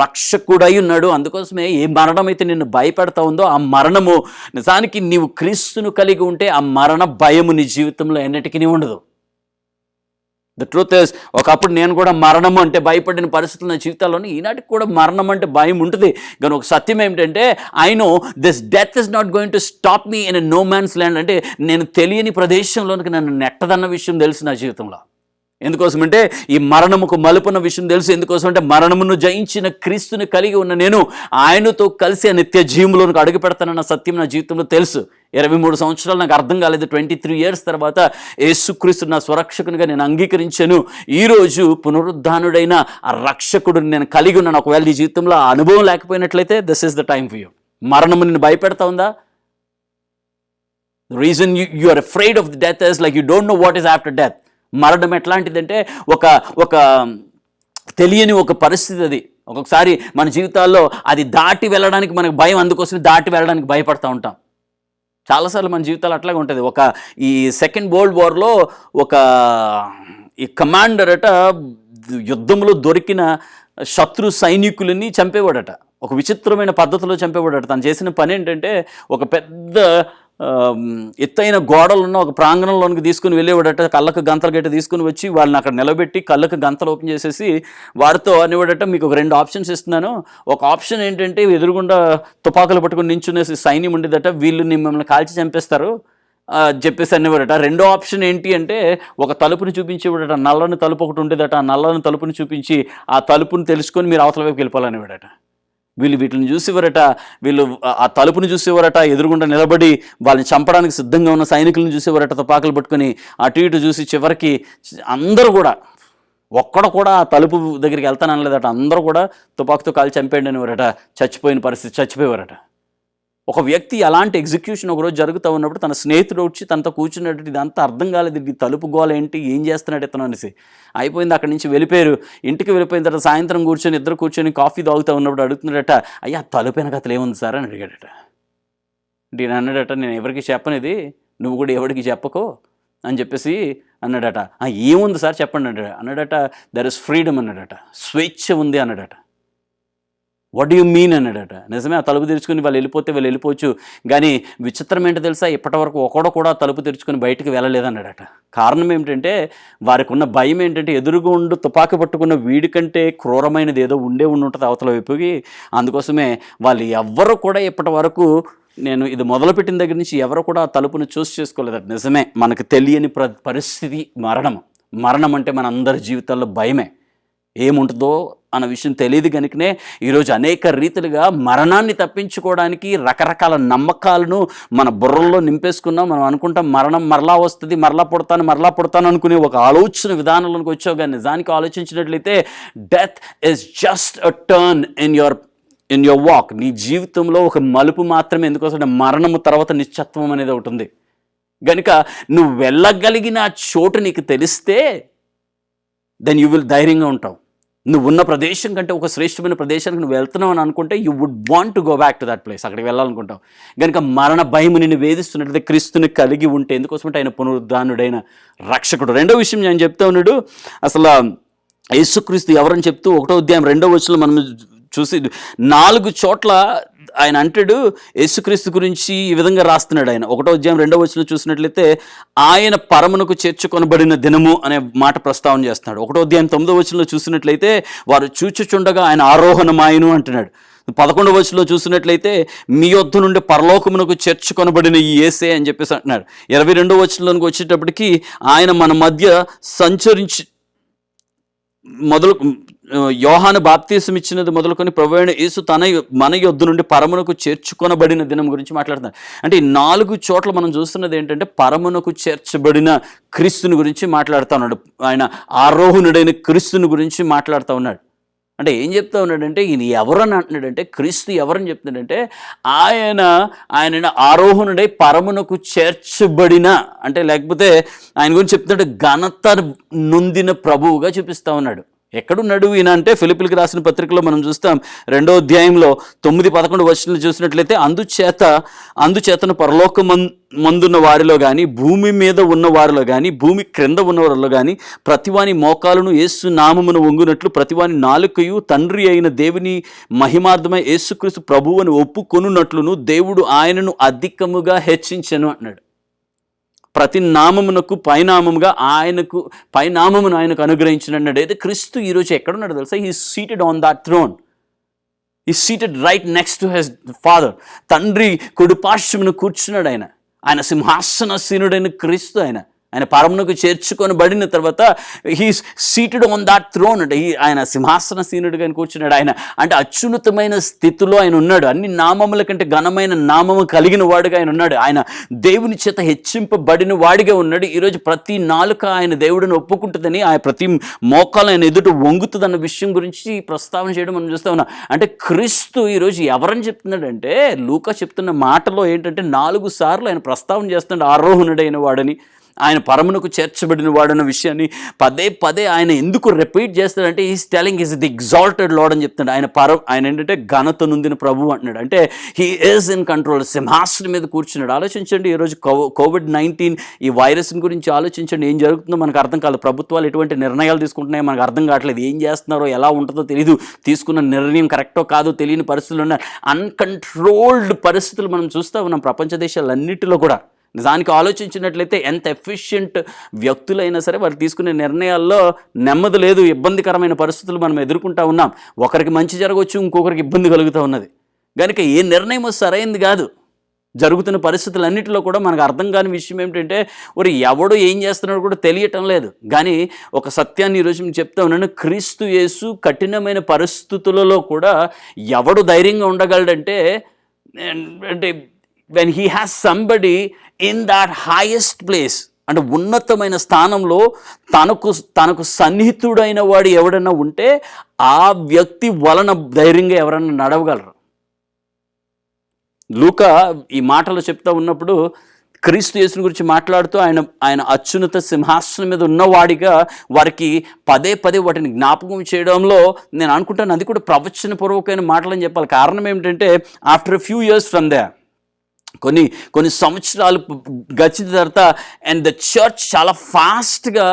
రక్షకుడై ఉన్నాడు. అందుకోసమే ఏ మరణం అయితే నిన్ను భయపెడతా ఉందో ఆ మరణము నిజానికి నీవు క్రీస్తును కలిగి ఉంటే ఆ మరణ భయము నీ జీవితంలో ఎన్నటికీ ఉండదు. ద ట్రూత్ ఇస్, ఒకప్పుడు నేను కూడా మరణం అంటే భయపడిన పరిస్థితులు నా జీవితాల్లోని, ఈనాటికి కూడా మరణం అంటే భయం ఉంటుంది. కానీ ఒక సత్యం ఏమిటంటే, I know this death is not going to stop me in a no man's land. అంటే నేను తెలియని ప్రదేశంలోనికి నన్ను నెట్టదన్న విషయం తెలుసు నా జీవితంలో. ఎందుకోసమంటే ఈ మరణముకు మలుపున్న విషయం తెలుసు. ఎందుకోసమంటే మరణమును జయించిన క్రీస్తుని కలిగి ఉన్న నేను ఆయనతో కలిసి ఆ నిత్య జీవంలోనికి అడుగు పెడతానన్న సత్యం నా జీవితంలో తెలుసు. 23 సంవత్సరాలు నాకు అర్థం కాలేదు. 23 ఇయర్స్ తర్వాత యేసుక్రీస్తు నా స్వరక్షకునిగా నేను అంగీకరించాను. ఈరోజు పునరుద్ధానుడైన ఆ రక్షకుడిని నేను కలిగి ఉన్నాను. ఒకవేళ నీ జీవితంలో ఆ అనుభవం లేకపోయినట్లయితే this is the time for you. మరణము నిన్ను భయపెడతా ఉందా? The reason you are afraid of the death is like you don't know what is after death. మరణం ఎట్లాంటిదంటే ఒక తెలియని ఒక పరిస్థితి. అది ఒక్కొక్కసారి మన జీవితాల్లో అది దాటి వెళ్ళడానికి మనకు భయం, అందుకోసమే దాటి వెళ్ళడానికి భయపడతా ఉంటాం. చాలాసార్లు మన జీవితాలు అట్లాగే ఉంటుంది. ఈ సెకండ్ వరల్డ్ వార్లో ఈ కమాండర్ అట యుద్ధంలో దొరికిన శత్రు సైనికులని చంపేవాడట. ఒక విచిత్రమైన పద్ధతిలో చంపేవాడట. తను చేసిన పని ఏంటంటే, ఒక పెద్ద ఎత్తైన గోడలున్న ఒక ప్రాంగణంలోనికి తీసుకుని వెళ్ళేవాడట. కళ్ళకు గంతలు గట్ట తీసుకుని వచ్చి వాళ్ళని అక్కడ నిలబెట్టి కళ్ళకు గంతలు ఓపెన్ చేసేసి వారితో అనేవాడట, మీకు ఒక 2 ఆప్షన్స్ ఇస్తున్నాను. ఒక ఆప్షన్ ఏంటంటే, ఎదురుగుండా తుపాకులు పట్టుకుని నించునే సైన్యం ఉండేదట, వీళ్ళు మిమ్మల్ని కాల్చి చంపేస్తారు చెప్పేసి అనేవాడట. రెండో ఆప్షన్ ఏంటి అంటే, ఒక తలుపుని చూపించేవాడట. నల్లని తలుపు ఒకటి ఉండేదట. ఆ నల్లని తలుపుని చూపించి ఆ తలుపుని తెలుసుకొని మీరు అవతల వైపు వెళ్ళిపోవాలనేవాడట. వీటిని చూసేవారట. వీళ్ళు ఆ తలుపుని చూసేవారట. ఎదురుగుండా నిలబడి వాళ్ళని చంపడానికి సిద్ధంగా ఉన్న సైనికులను చూసేవారట, తుపాకులు పట్టుకొని అటు ఇటు చూసి. చివరికి అందరూ కూడా, ఒక్కడ కూడా ఆ తలుపు దగ్గరికి వెళ్తాననలేదట. అందరూ కూడా తుపాకుతో కాల్చి చంపేయండి అనేవారట. చచ్చిపోయిన పరిస్థితి, చచ్చిపోయేవారట. ఒక వ్యక్తి అలాంటి ఎగ్జిక్యూషన్ ఒకరోజు జరుగుతూ ఉన్నప్పుడు తన స్నేహితుడు వచ్చి తనతో కూర్చున్నట్టు, ఇదంతా అర్థం కాలేదు, ఈ తలుపు గోల ఏంటి, ఏం చేస్తున్నాడు ఇతను అనేసి. అయిపోయింది, అక్కడి నుంచి వెళ్ళిపోయారు. ఇంటికి వెళ్ళిపోయిన తర్వాత సాయంత్రం ఇద్దరు కూర్చొని కాఫీ తాగుతూ ఉన్నప్పుడు అడుగుతున్నాడట, అయ్యా తలుపు వెనకతలు ఏముంది సార్ అని అడిగాడట. నేను అన్నాడట, నేను ఎవరికి చెప్పనిది, నువ్వు కూడా ఎవరికి చెప్పకో అని చెప్పేసి అన్నాడట. ఏముంది సార్ చెప్పండి అన్నాడట. దర్ ఇస్ ఫ్రీడమ్ అన్నాడట. స్వేచ్ఛ ఉంది అన్నాడట. వాట్ డూ యూ మీన్ అన్నాడట. నిజమే, ఆ తలుపు తెరుచుకుని వాళ్ళు వెళ్ళిపోవచ్చు. కానీ విచిత్రం ఏంటో తెలుసా, ఇప్పటివరకు ఒకడు కూడా తలుపు తెరుచుకొని బయటికి వెళ్ళలేదన్నాడట. కారణం ఏమిటంటే, వారికి ఉన్న భయం ఏంటంటే, ఎదురుగా ఉండు తుపాకీ పట్టుకున్న వీడికంటే క్రూరమైనది ఏదో ఉండి ఉంటుంది అవతల వైపుకి. అందుకోసమే వాళ్ళు ఎవ్వరు కూడా ఇప్పటి వరకు, నేను ఇది మొదలుపెట్టిన దగ్గర నుంచి ఎవరు కూడా ఆ తలుపును చేసుకోలేదట. నిజమే, మనకు తెలియని పరిస్థితి మరణం అంటే మన అందరి జీవితాల్లో భయమే. ఏముంటుందో అన్న విషయం తెలియదు కనుకనే ఈరోజు అనేక రీతిలుగా మరణాన్ని తప్పించుకోవడానికి రకరకాల నమ్మకాలను మన బుర్రల్లో నింపేసుకున్నాం. మనం అనుకుంటాం మరణం మరలా వస్తుంది, మరలా పుడతాను అనుకునే ఒక ఆలోచన విధానంలోకి వచ్చావు. కానీ నిజానికి ఆలోచించినట్లయితే, death is just a turn in your walk. నీ జీవితంలో ఒక మలుపు మాత్రమే. ఎందుకోసం, మరణము తర్వాత నిశ్చత్వం అనేది ఒకటి ఉంది. కనుక నువ్వు వెళ్ళగలిగిన చోటు నీకు తెలిస్తే దెన్ యూ విల్ ధైర్యంగా ఉంటావు. నువ్వు ఉన్న ప్రదేశం కంటే ఒక శ్రేష్టమైన ప్రదేశానికి నువ్వు వెళ్తున్నావు అని అనుకుంటే you would want to go back to that place. అక్కడికి వెళ్ళాలనుకుంటావు. కనుక మరణ భయం నిన్ను వేధిస్తున్నట్లయితే క్రీస్తుని కలిగి ఉంటే, ఎందుకోసమంటే ఆయన పునరుద్ధానుడైన రక్షకుడు. రెండో విషయం నేను చెప్తా ఉన్నాడు, అసలు యేసుక్రీస్తు ఎవరని చెప్తూ 1వ అధ్యాయం 2వ వచనంలో మనం చూసి 4 చోట్ల ఆయన అంటాడు యేసుక్రీస్తు గురించి ఈ విధంగా రాస్తున్నాడు. ఆయన 1వ అధ్యాయం 2వ వచనంలో చూసినట్లయితే, ఆయన పరమునకు చేర్చుకొనబడిన దినము అనే మాట ప్రస్తావన చేస్తున్నాడు. 1వ అధ్యాయం 9వ వచనంలో చూసినట్లయితే, వారు చూచుచుండగా ఆయన ఆరోహణమాయను అంటున్నాడు. 11వ వచనంలో చూసినట్లయితే, మీ యొద్ద నుండి పరలోకమునకు చేర్చుకొనబడిన ఈ యేసే అని చెప్పేసి అంటున్నాడు. 22వ వచనంలోకి వచ్చేటప్పటికి, ఆయన మన మధ్య సంచరించి యోహాను బాప్తీసం ఇచ్చినది మొదలుకొని ప్రభువైన యేసు మన యొద్ద నుండి పరమునకు చేర్చుకొనబడిన దినం గురించి మాట్లాడుతున్నాడు. అంటే ఈ 4 చోట్ల మనం చూస్తున్నది ఏంటంటే, పరమునకు చేర్చబడిన క్రీస్తుని గురించి మాట్లాడుతూ ఉన్నాడు. ఆయన ఆరోహణుడైన క్రీస్తుని గురించి మాట్లాడుతూ ఉన్నాడు. అంటే ఏం చెప్తా ఉన్నాడంటే, ఈయన ఎవరని అంటున్నాడంటే, క్రీస్తు ఎవరని చెప్తున్నాడంటే, ఆయన ఆరోహణుడై పరమునకు చేర్చబడిన, అంటే లేకపోతే ఆయన గురించి చెప్తున్నాడు ఘనత నొందిన ప్రభువుగా చూపిస్తూ ఉన్నాడు. ఎక్కడున్నాడు ఈయన అంటే, ఫిలిప్పీలకు రాసిన పత్రికలో మనం చూస్తాం 2వ అధ్యాయంలో 9-11 వచనాలు చూసినట్లయితే, అందుచేతను పరలోకమందున్న వారిలో కానీ, భూమి మీద ఉన్న వారిలో కానీ, భూమి క్రింద ఉన్న వారిలో కానీ, ప్రతివాని మోకాలును యేసు నామమును వంగునట్లు, ప్రతివాని నాలుకయు తండ్రి అయిన దేవుని మహిమార్థమై యేసుక్రీస్తు ప్రభువుని ఒప్పుకొనున్నట్లును దేవుడు ఆయనను అధికముగా హెచ్చించెను అన్నాడు. ప్రతి నామమునకు పైనామముగా పైనామమును ఆయనకు అనుగ్రహించినన్నాడు. అయితే క్రీస్తు ఈరోజు ఎక్కడున్నాడు తెలుసా? He seated on that throne. He seated right next to his father. తండ్రి కుడిపార్శ్వమున కూర్చున్నాడు ఆయన సింహాసనసీనుడైన క్రీస్తు. ఆయన పరమునకు చేర్చుకొనబడిన తర్వాత he's seated on that throne. అంటే ఆయన సింహాసనసీనుడిగా కూర్చున్నాడు. ఆయన అంటే అత్యున్నతమైన స్థితిలో ఆయన ఉన్నాడు. అన్ని నామముల కంటే ఘనమైన నామము కలిగిన వాడుగా ఆయన ఉన్నాడు. ఆయన దేవుని చేత హెచ్చింపబడిన వాడిగా ఉన్నాడు. ఈరోజు ప్రతి నాలుక ఆయన దేవుడిని ఒప్పుకుంటుందని, ఆయన ప్రతి మోకాలు ఆయన ఎదుట వంగుతుందన్న విషయం గురించి ప్రస్తావన చేయడం మనం చూస్తూ ఉన్నాం. అంటే క్రీస్తు ఈరోజు ఎవరని చెప్తున్నాడంటే, లూకా చెప్తున్న మాటలో ఏంటంటే 4 సార్లు ఆయన ప్రస్తావన చేస్తున్నాడు ఆరోహణుడైన వాడని, ఆయన పరమునకు చేర్చబడిన వాడన్న విషయాన్ని పదే ఆయన ఎందుకు రిపీట్ చేస్తాడంటే, is telling is the exalted lord అని చెప్తున్నాడు. ఆయన ఏంటంటే ఘనత నొందిన ప్రభు అంటున్నాడు. అంటే హీ ఈజ్ ఇన్ కంట్రోల్. సింహాసనం మీద కూర్చున్నాడు. ఆలోచించండి, ఈరోజు COVID-19 ఈ వైరస్ గురించి ఆలోచించండి. ఏం జరుగుతుందో మనకు అర్థం కాదు. ప్రభుత్వాలు ఎటువంటి నిర్ణయాలు తీసుకుంటున్నాయో మనకు అర్థం కావట్లేదు. ఏం చేస్తున్నారో, ఎలా ఉంటుందో తెలియదు. తీసుకున్న నిర్ణయం కరెక్టో కాదో తెలియని పరిస్థితులు ఉన్నాయి. అన్కంట్రోల్డ్ పరిస్థితులు మనం చూస్తూ ఉన్నాం ప్రపంచ దేశాలన్నిటిలో కూడా. నిజానికి ఆలోచించినట్లయితే ఎంత ఎఫిషియెంట్ వ్యక్తులైనా సరే వాళ్ళు తీసుకునే నిర్ణయాల్లో నెమ్మది లేదు. ఇబ్బందికరమైన పరిస్థితులు మనం ఎదుర్కొంటూ ఉన్నాం. ఒకరికి మంచి జరగవచ్చు, ఇంకొకరికి ఇబ్బంది కలుగుతూ ఉన్నది. కనుక ఏ నిర్ణయం సరైనది కాదు. జరుగుతున్న పరిస్థితులన్నింటిలో కూడా మనకు అర్థం కాని విషయం ఏమిటంటే, ఎవడు ఏం చేస్తున్నాడో కూడా తెలియటం లేదు. కానీ ఒక సత్యాన్ని ఈరోజు నేను చెప్తా ఉన్నాను. క్రీస్తు యేసు కఠినమైన పరిస్థితులలో కూడా ఎవడు ధైర్యంగా ఉండగలడంటే, అంటే when he has somebody in that highest place, అంటే ఉన్నతమైన స్థానంలో తనకు సన్నిహితుడైన వాడు ఎవడన్నా ఉంటే ఆ వ్యక్తి వలన ధైర్యంగా ఎవరన్నా నడవగలరు. లూకా ఈ మాటలు చెప్తా ఉన్నప్పుడు క్రీస్తు యేసుని గురించి మాట్లాడుతూ ఆయన అత్యున్నత సింహాసనం మీద ఉన్నవాడిగా వారికి పదే వాటిని జ్ఞాపకం చేయడంలో నేను అనుకుంటాను అది కూడా ప్రవచనపూర్వకమైన మాటలని చెప్పాలి. కారణం ఏమిటంటే, after few years from they, కొన్ని సంవత్సరాలు గడిచిన తర్వాత అండ్ ద చర్చ్ చాలా ఫాస్ట్గా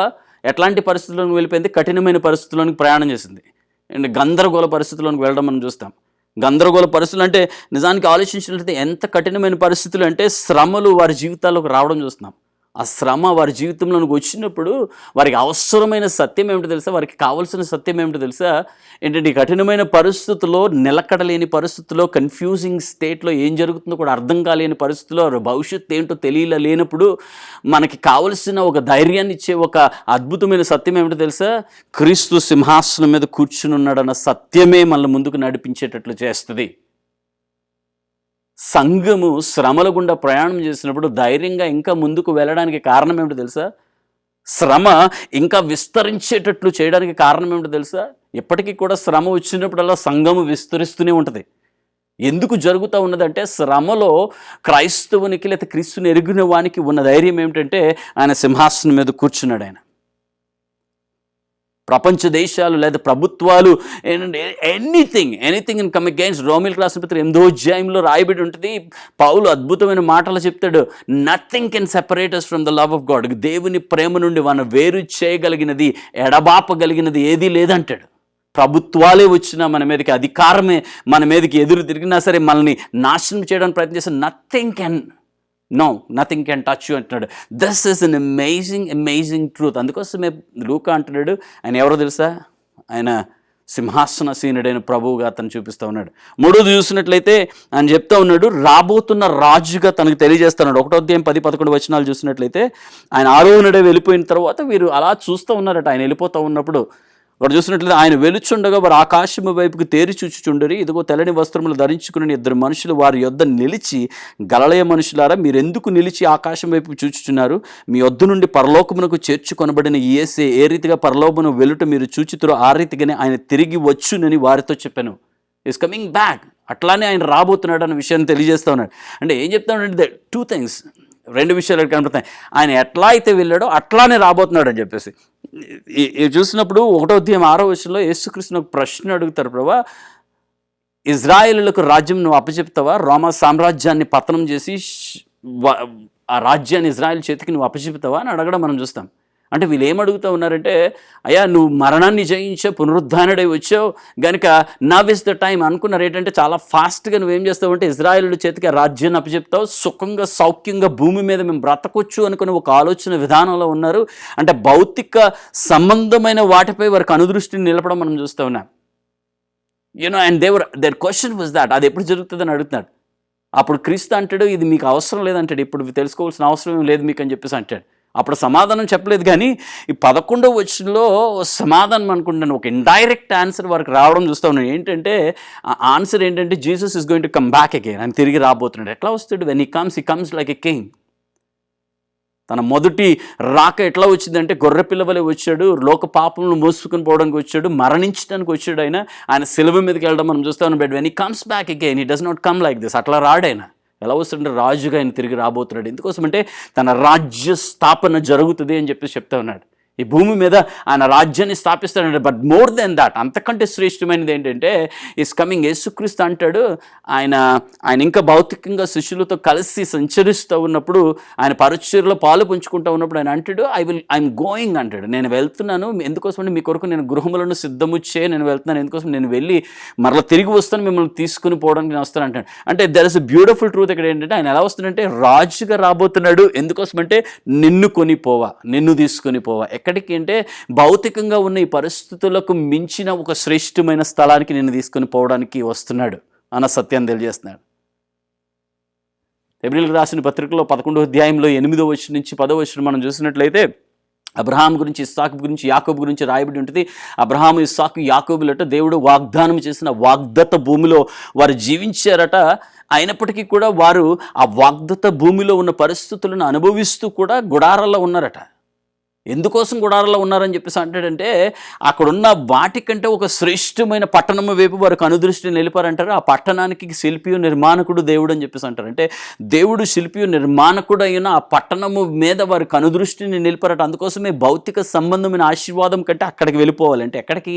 ఎట్లాంటి పరిస్థితుల్లోకి వెళ్ళిపోయింది, కఠినమైన పరిస్థితుల్లోకి ప్రయాణం చేసింది. అండ్ గందరగోళ పరిస్థితుల్లోకి వెళ్ళడం మనం చూస్తాం. గందరగోళ పరిస్థితులు అంటే నిజానికి ఆలోచించినట్లయితే ఎంత కఠినమైన పరిస్థితులు అంటే, శ్రమలు వారి జీవితాల్లోకి రావడం చూస్తున్నాం. ఆ శ్రమ వారి జీవితంలోకి వచ్చినప్పుడు వారికి అవసరమైన సత్యం ఏమిటో తెలుసా, వారికి కావాల్సిన సత్యం ఏమిటో తెలుసా, ఏంటంటే ఈ కఠినమైన పరిస్థితుల్లో, నిలకడలేని పరిస్థితుల్లో, కన్ఫ్యూజింగ్ స్టేట్లో ఏం జరుగుతుందో కూడా అర్థం కాలేని పరిస్థితుల్లో, భవిష్యత్తు ఏంటో తెలియలేనప్పుడు మనకి కావలసిన ఒక ధైర్యాన్ని ఇచ్చే ఒక అద్భుతమైన సత్యం ఏమిటో తెలుసా, క్రీస్తు సింహాసనం మీద కూర్చుని ఉన్నాడన్న సత్యమే మనల్ని ముందుకు నడిపించేటట్లు చేస్తుంది. సంఘము శ్రమల గుండా ప్రయాణం చేసినప్పుడు ధైర్యంగా ఇంకా ముందుకు వెళ్ళడానికి కారణం ఏమిటో తెలుసా, శ్రమ ఇంకా విస్తరించేటట్లు చేయడానికి కారణం ఏమిటో తెలుసా, ఎప్పటికీ కూడా శ్రమ వచ్చినప్పుడల్లా సంఘము విస్తరిస్తూనే ఉంటుంది. ఎందుకు జరుగుతూ ఉన్నదంటే, శ్రమలో క్రైస్తవునికి లేదా క్రీస్తుని ఎరిగిన వానికి ఉన్న ధైర్యం ఏమిటంటే, ఆయన సింహాసనం మీద కూర్చున్నాడు. ఆయన ప్రపంచ దేశాలు లేదా ప్రభుత్వాలు ఎనీథింగ్ ఇన్ కమ్ అగైన్స్. రోమిల్ రాసిన పత్రిక 8వ అధ్యాయంలో రాయబడి ఉంటుంది. పౌలు అద్భుతమైన మాటలు చెప్తాడు. Nothing can separate us from the love of God. దేవుని ప్రేమ నుండి మనం వేరు చేయగలిగినది, ఎడబాపగలిగినది ఏదీ లేదంటాడు. ప్రభుత్వాలే వచ్చినా మన మీదకి, అధికారమే మన మీదకి ఎదురు తిరిగినా సరే మనల్ని నాశనం చేయడానికి ప్రయత్నిస్తే నథింగ్ కెన్ టచ్ యూ అంటున్నాడు. This is an amazing truth. అందుకోసమే లూకా అంటున్నాడు, ఆయన ఎవరో తెలుసా, ఆయన సింహాసనసీనుడైన ప్రభువుగా అతను చూపిస్తూ ఉన్నాడు. మూడోది చూసినట్లయితే ఆయన చెప్తా ఉన్నాడు, రాబోతున్న రాజుగా తనకు తెలియజేస్తున్నాడు. 1వ అధ్యాయం 10-11 వచనాలు చూసినట్లయితే, ఆయన ఆరోహణుడే వెళ్ళిపోయిన తర్వాత వీరు అలా చూస్తూ ఉన్నారట. ఆయన వెళ్ళిపోతూ ఉన్నప్పుడు వాడు చూసినట్లయితే, ఆయన వెలుచుండగా వారు ఆకాశము వైపుకు తేరి చూచుచుండరి. ఇదిగో తెల్లని వస్త్రములు ధరించుకుని 2 మనుషులు వారి యొద్ద నిలిచి, గలిలయ మనుషులారా, మీరెందుకు నిలిచి ఆకాశం వైపుకు చూచుచున్నారు? మీ యొద్ద నుండి పరలోకమునకు చేర్చుకొనబడిన యేసే ఏ రీతిగా పరలోకమును వెలుట మీరు చూచుతురో ఆ రీతిగానే ఆయన తిరిగి వచ్చునని వారితో చెప్పాను. Is coming back. అట్లానే ఆయన రాబోతున్నాడు అన్న విషయాన్ని తెలియజేస్తూ ఉన్నాడు. అంటే ఏం చెప్తా ఉన్నాడంటే, 2 things, 2 విషయాలు కనపడతాయి. ఆయన ఎట్లా అయితే వెళ్ళాడో అట్లానే రాబోతున్నాడు అని చెప్పేసి చూసినప్పుడు 1వ అధ్యాయం 6వ వచనంలో యేసుక్రీస్తును ఒక ప్రశ్న అడుగుతారు, ప్రభా, ఇజ్రాయేలులకు రాజ్యం నువ్వు అప్పచెప్తావా? రోమా సామ్రాజ్యాన్ని పతనం చేసి ఆ రాజ్యాన్ని ఇజ్రాయేల్ చేతికి నువ్వు అప్పచెప్తావా అని అడగడం మనం చూస్తాం. అంటే వీళ్ళు ఏమడుగుతూ ఉన్నారంటే, అయ్యా నువ్వు మరణాన్ని జయించావు, పునరుద్ధానుడై వచ్చావు గనుక నవ్ ఇస్ ద టైం అనుకున్నారు. ఏంటంటే చాలా ఫాస్ట్గా నువ్వేం చేస్తావు అంటే ఇజ్రాయేలు చేతికి ఆ రాజ్యాన్ని అప్పచెప్తావు, సుఖంగా సౌఖ్యంగా భూమి మీద మేము బ్రతకొచ్చు అనుకుని ఒక ఆలోచన విధానంలో ఉన్నారు. అంటే భౌతిక సంబంధమైన వాటిపై వారికి అనుదృష్టిని నిలపడం మనం చూస్తూ ఉన్నాం. And their question was that, అది ఎప్పుడు జరుగుతుందని అడుగుతున్నాడు. అప్పుడు క్రీస్తు అంటాడు, ఇది మీకు అవసరం లేదంటాడు, ఇప్పుడు తెలుసుకోవాల్సిన అవసరం ఏం లేదు మీకు అని చెప్పేసి అంటాడు. అప్పుడు సమాధానం చెప్పలేదు, కానీ ఈ 11వ వచనంలో సమాధానం అనుకుంటాను ఒక ఇండైరెక్ట్ ఆన్సర్ వారికి రావడం చూస్తూ ఉన్నాను. ఏంటంటే ఆ ఆన్సర్ ఏంటంటే Jesus is going to come back again, ఆయన తిరిగి రాబోతున్నాడు. ఎట్లా వస్తాడు? When he comes like a king. తన మొదటి రాక ఎట్లా వచ్చిందంటే గొర్రె పిల్లవలే వచ్చాడు, లోక పాపములను మోసుకుని పోవడానికి వచ్చాడు, మరణించడానికి వచ్చాడు. ఆయన సిలువ మీదకి వెళ్ళడం మనం చూస్తాం. But when he comes back again he does not come like this. అట్లా రాడైనా. ఎలా వస్తుంటే రాజుగా ఆయన తిరిగి రాబోతున్నాడు. ఎందుకోసమంటే తన రాజ్య స్థాపన జరుగుతుంది అని చెప్పేసి చెప్తా ఉన్నాడు. ఈ భూమి మీద ఆయన రాజ్యాన్ని స్థాపిస్తాడంటే, బట్ మోర్ దెన్ దాట్, అంతకంటే శ్రేష్టమైనది ఏంటంటే ఈస్ కమింగ్. యేసుక్రీస్తు అంటాడు, ఆయన ఇంకా భౌతికంగా శిష్యులతో కలిసి సంచరిస్తూ ఉన్నప్పుడు, ఆయన పరిచర్యలో పాలు పంచుకుంటూ ఉన్నప్పుడు ఆయన అంటాడు, ఐఎమ్ గోయింగ్ అంటాడు. నేను వెళ్తున్నాను, ఎందుకోసమంటే మీ కొరకు నేను గృహములను సిద్ధము నేను వెళ్తున్నాను, ఎందుకోసం నేను వెళ్ళి మరలా తిరిగి వస్తాను, మిమ్మల్ని తీసుకుని పోవడానికి నేను వస్తాను అంటాడు. అంటే there is a beautiful truth ఇక్కడ ఏంటంటే ఆయన ఎలా వస్తున్నాడంటే రాజుగా రాబోతున్నాడు. ఎందుకోసమంటే నిన్ను తీసుకొని పోవా. ఎక్కడికి అంటే భౌతికంగా ఉన్న ఈ పరిస్థితులకు మించిన ఒక శ్రేష్టమైన స్థలానికి నిన్ను తీసుకొని పోవడానికి వస్తున్నాడు అన్న సత్యాన్ని తెలియజేస్తున్నాడు. హెబ్రీయులకు రాసిన పత్రికలో 11వ అధ్యాయంలో 8వ వచనం నుంచి 10వ వచనం మనం చూసినట్లయితే అబ్రహాం గురించి, ఇస్సాకు గురించి, యాకోబు గురించి రాయబడి ఉంటుంది. అబ్రహాము, ఇస్సాకు, యాకోబులట దేవుడు వాగ్దానం చేసిన వాగ్దత్త భూమిలో వారు జీవించారట. అయినప్పటికీ కూడా వారు ఆ వాగ్దత్త భూమిలో ఉన్న పరిస్థితులను అనుభవిస్తూ కూడా గుడారాల్లో ఉన్నారట. ఎందుకోసం గుడారాల్లో ఉన్నారని చెప్పేసి అంటాడంటే అక్కడున్న వాటికంటే ఒక శ్రేష్టమైన పట్టణము వైపు వారికి అనుదృష్టిని నిలిపారంటారు. ఆ పట్టణానికి శిల్పియు నిర్మాణకుడు దేవుడు అని చెప్పేసి అంటారు. అంటే దేవుడు శిల్పియు నిర్మాణకుడు అయిన ఆ పట్టణము మీద వారికి అనుదృష్టిని నిలిపారట. అందుకోసమే భౌతిక సంబంధమైన ఆశీర్వాదం కంటే అక్కడికి వెళ్ళిపోవాలంటే ఎక్కడికి,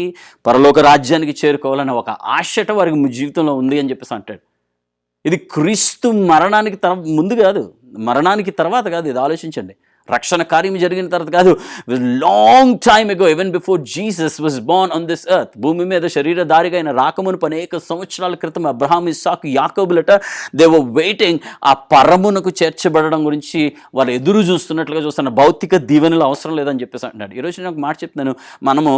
పరలోక రాజ్యానికి చేరుకోవాలని ఒక ఆశట వారికి జీవితంలో ఉంది అని చెప్పేసి అంటాడు. ఇది క్రీస్తు మరణానికి ముందు కాదు, మరణానికి తర్వాత కాదు. ఇది ఆలోచించండి. రక్షణ కార్యం జరిగిన తర్వాత కాదు, long time ago, even before Jesus was born on this earth. భూమి మీద శరీరధారిగా ఆయన రాకమునుపు అనేక సంవత్సరాల క్రితం అబ్రహాం, ఇస్సాకు, యాకోబులట దే వర్ వెయిటింగ్. ఆ పరమునకు చేర్చబడడం గురించి వారు ఎదురు చూస్తున్నట్లుగా చూస్తున్నారు. భౌతిక దీవెనలు అవసరం లేదని చెప్పేసి అంటున్నాడు. ఈరోజు నాకు మాట చెప్తున్నాను, మనము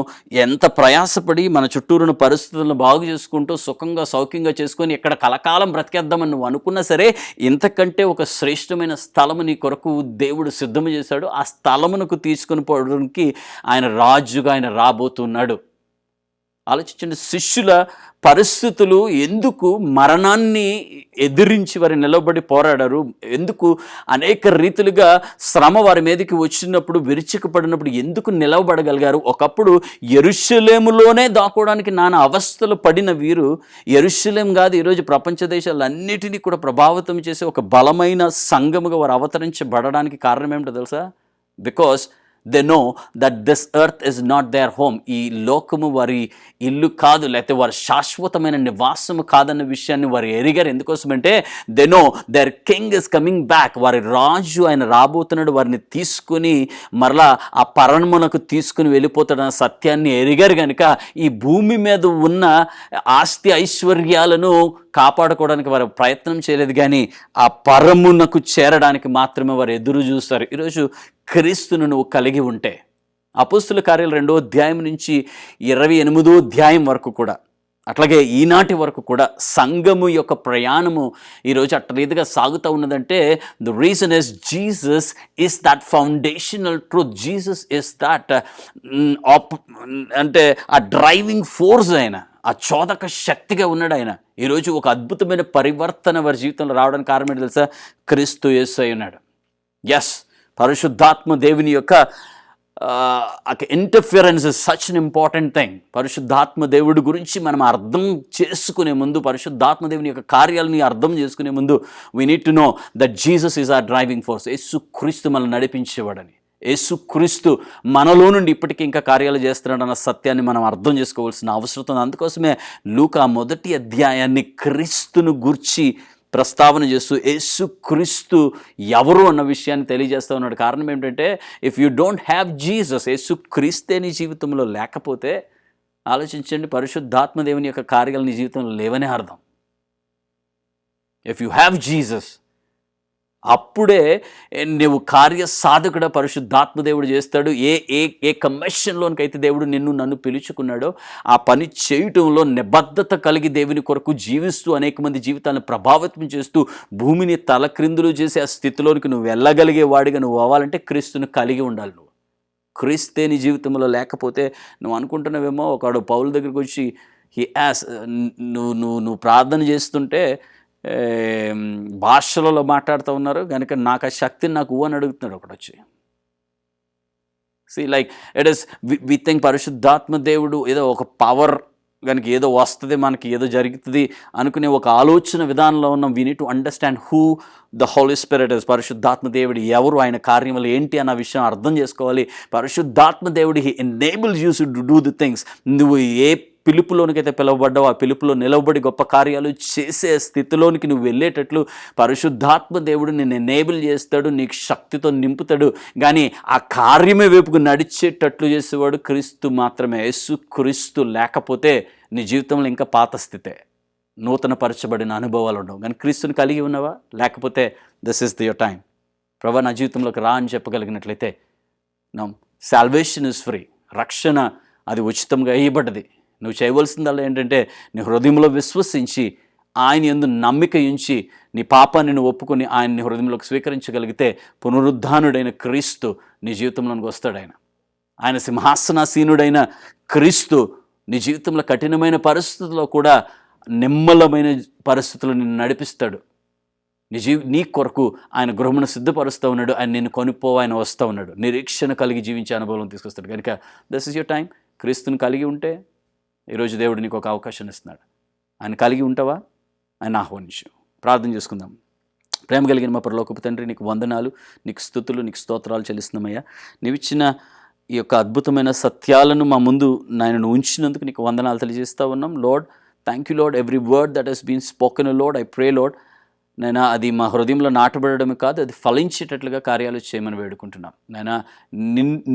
ఎంత ప్రయాసపడి మన చుట్టూరున్న పరిస్థితులను బాగు చేసుకుంటూ సుఖంగా సౌఖ్యంగా చేసుకొని ఇక్కడ కలకాలం బ్రతికేద్దామని నువ్వు అనుకున్నా సరే, ఇంతకంటే ఒక శ్రేష్టమైన స్థలము నీ కొరకు దేవుడు సిద్ధం చేశాడు. ఆ స్థలమునకు తీసుకుని పోవడానికి ఆయన రాజుగా ఆయన రాబోతున్నాడు. ఆలోచించండి, శిష్యుల పరిస్థితులు ఎందుకు మరణాన్ని ఎదిరించి వారు నిలబడి పోరాడారు, ఎందుకు అనేక రీతులుగా శ్రమ వారి మీదకి వచ్చినప్పుడు విరుచుకుపడినప్పుడు ఎందుకు నిలవబడగలిగారు. ఒకప్పుడు యెరూషలేములోనే దాక్కోవడానికి నానా అవస్థలు పడిన వీరు యెరూషలేం కాదు, ఈరోజు ప్రపంచ దేశాలన్నిటినీ కూడా ప్రభావితం చేసే ఒక బలమైన సంఘముగా వారు అవతరించబడడానికి కారణం ఏమిటో తెలుసా? Because they know that this earth is not their home. ఈ లోకము వారి ఇల్లు కాదు, లేకపోతే వారి శాశ్వతమైన నివాసము కాదన్న విషయాన్ని వారు ఎరిగారు. ఎందుకోసమంటే they know their king is coming back. వారి రాజు ఆయన రాబోతున్నాడు, వారిని తీసుకుని మరలా ఆ పరమునకు తీసుకుని వెళ్ళిపోతాడన్న సత్యాన్ని ఎరిగారు. కనుక ఈ భూమి మీద ఉన్న ఆస్తి ఐశ్వర్యాలను కాపాడుకోవడానికి వారు ప్రయత్నం చేయలేదు, కానీ ఆ పరమునకు చేరడానికి మాత్రమే వారు ఎదురు చూస్తారు. ఈరోజు క్రీస్తును నువ్వు కలిగి ఉంటే, అపోస్తుల కార్యాలు 2వ అధ్యాయం నుంచి 28వ అధ్యాయం వరకు కూడా, అట్లాగే ఈనాటి వరకు కూడా సంఘము యొక్క ప్రయాణము ఈరోజు అట్ట రీతిగా సాగుతూ ఉన్నదంటే the reason is Jesus is that foundational truth. Jesus is that అంటే ఆ డ్రైవింగ్ ఫోర్స్, ఆయన ఆ చోదక శక్తిగా ఉన్నాడు. ఆయన ఈరోజు ఒక అద్భుతమైన పరివర్తన వారి జీవితంలో రావడానికి కారణం ఏంటో తెలుసా? క్రీస్తు యేసు అయి ఉన్నాడు. ఎస్, పరిశుద్ధాత్మ దేవుని యొక్క interference is such an important thing. పరిశుద్ధాత్మ దేవుడి గురించి మనం అర్థం చేసుకునే ముందు, పరిశుద్ధాత్మ దేవుని యొక్క కార్యాలని అర్థం చేసుకునే ముందు we need to know that Jesus is our driving force. యేసు క్రీస్తు మనల్ని నడిపించేవాడని, యేసుక్రీస్తు మనలో నుండి ఇప్పటికీ ఇంకా కార్యాలు చేస్తున్నాడన్న సత్యాన్ని మనం అర్థం చేసుకోవాల్సిన అవసరం ఉంది. అందుకోసమే లూకా 1వ అధ్యాయాన్ని క్రీస్తును గూర్చి ప్రస్తావన చేస్తూ యేసుక్రీస్తు ఎవరు అన్న విషయాన్ని తెలియజేస్తూ ఉన్నాడు. కారణం ఏంటంటే if you don't have Jesus, యేసుక్రీస్తే నీ జీవితంలో లేకపోతే ఆలోచించండి, పరిశుద్ధాత్మ దేవుని యొక్క కార్యాలు నీ జీవితంలో లేవనే అర్థం. ఇఫ్ యు హ్యావ్ జీసస్, అప్పుడే నువ్వు కార్యసాధకుడ పరిశుద్ధాత్మ దేవుడు చేస్తాడు. ఏ ఏ ఏ కమిషన్లోనికైతే దేవుడు నన్ను పిలుచుకున్నాడో ఆ పని చేయటంలో నిబద్ధత కలిగి దేవుని కొరకు జీవిస్తూ అనేక మంది జీవితాలను ప్రభావితం చేస్తూ భూమిని తలక్రిందులు చేసే ఆ స్థితిలోనికి నువ్వు వెళ్ళగలిగే వాడిగా నువ్వు అవ్వాలంటే క్రీస్తుని కలిగి ఉండాలి. నువ్వు క్రీస్తే నీ జీవితంలో లేకపోతే నువ్వు అనుకుంటున్నావేమో, ఒకడు పౌలు దగ్గరికి వచ్చి నువ్వు ప్రార్థన చేస్తుంటే భాషలలో మాట్లాడుతూ ఉన్నారు కనుక నాకు ఆ శక్తిని నాకు అని అడుగుతున్నాడు ఒకడు వచ్చి. Like it is we think పరిశుద్ధాత్మ దేవుడు ఏదో ఒక పవర్ కనుక ఏదో వస్తుంది, మనకి ఏదో జరుగుతుంది అనుకునే ఒక ఆలోచన విధానంలో ఉన్నాం. We need to understand who the holy spirit is. పరిశుద్ధాత్మ దేవుడు ఎవరు, ఆయన కార్యములు ఏంటి అన్న విషయం అర్థం చేసుకోవాలి. పరిశుద్ధాత్మ దేవుడు he enables you to do the things. నువ్వు ఏ పిలుపులోనికైతే పిలువబడ్డావు ఆ పిలుపులో నిలవబడి గొప్ప కార్యాలు చేసే స్థితిలోనికి నువ్వు వెళ్ళేటట్లు పరిశుద్ధాత్మ దేవుడు నిన్ను ఎనేబుల్ చేస్తాడు, నీకు శక్తితో నింపుతాడు. కానీ ఆ కార్యమే వైపుకు నడిచేటట్లు చేసేవాడు క్రీస్తు మాత్రమే. యేసుక్రీస్తు లేకపోతే నీ జీవితంలో ఇంకా పాత స్థితే, నూతన పరచబడిన అనుభవాలు ఉండవు. కానీ క్రీస్తుని కలిగి ఉన్నావా? లేకపోతే దిస్ ఈస్ యువర్ టైం. ప్రభా నా జీవితంలోకి రా అని చెప్పగలిగినట్లయితే నా సాల్వేషన్ ఇస్ ఫ్రీ. రక్షణ అది ఉచితంగా ఇవ్వబడ్డది. నువ్వు చేయవలసిందల్లా ఏంటంటే నీ హృదయంలో విశ్వసించి ఆయన యందు నమ్మిక ఉంచి నీ పాపాన్ని నువ్వు ఒప్పుకొని ఆయన్ని హృదయంలోకి స్వీకరించగలిగితే పునరుద్ధానుడైన క్రీస్తు నీ జీవితంలోకి వస్తాడు. ఆయన సింహాసనాసీనుడైన క్రీస్తు నీ జీవితంలో కఠినమైన పరిస్థితుల్లో కూడా నిమ్మలమైన పరిస్థితులు నిన్ను నడిపిస్తాడు. నీ కొరకు ఆయన గృహమును సిద్ధపరుస్తూ ఉన్నాడు. ఆయన నిన్ను కొనుక్కో ఆయన వస్తూ ఉన్నాడు. నిరీక్షణ కలిగి జీవించే అనుభవం తీసుకొస్తాడు. కనుక దిస్ ఇస్ యువర్ టైం. క్రీస్తుని కలిగి ఉంటే ఈరోజు దేవుడు నీకు ఒక అవకాశం ఇస్తున్నాడు. ఆయన కలిగి ఉంటావా? ఆయన ఆహ్వానించు. ప్రార్థన చేసుకుందాం. ప్రేమ కలిగిన మా పరలోకపు తండ్రి, నీకు వందనాలు, నీకు స్తుతులు, నీకు స్తోత్రాలు చెల్లిస్తున్నామయ్యా. నీవిచ్చిన ఈ యొక్క అద్భుతమైన సత్యాలను మా ముందు నాయనను ఉంచినందుకు నీకు వందనాలు తెలియజేస్తూ ఉన్నాం. Lord, thank you Lord. Every word that he's been spoken Lord, I pray Lord నైనా అది మా హృదయంలో నాటబడమే కాదు, అది ఫలించేటట్లుగా కార్యాలు చేయమని వేడుకుంటున్నాం. నైనా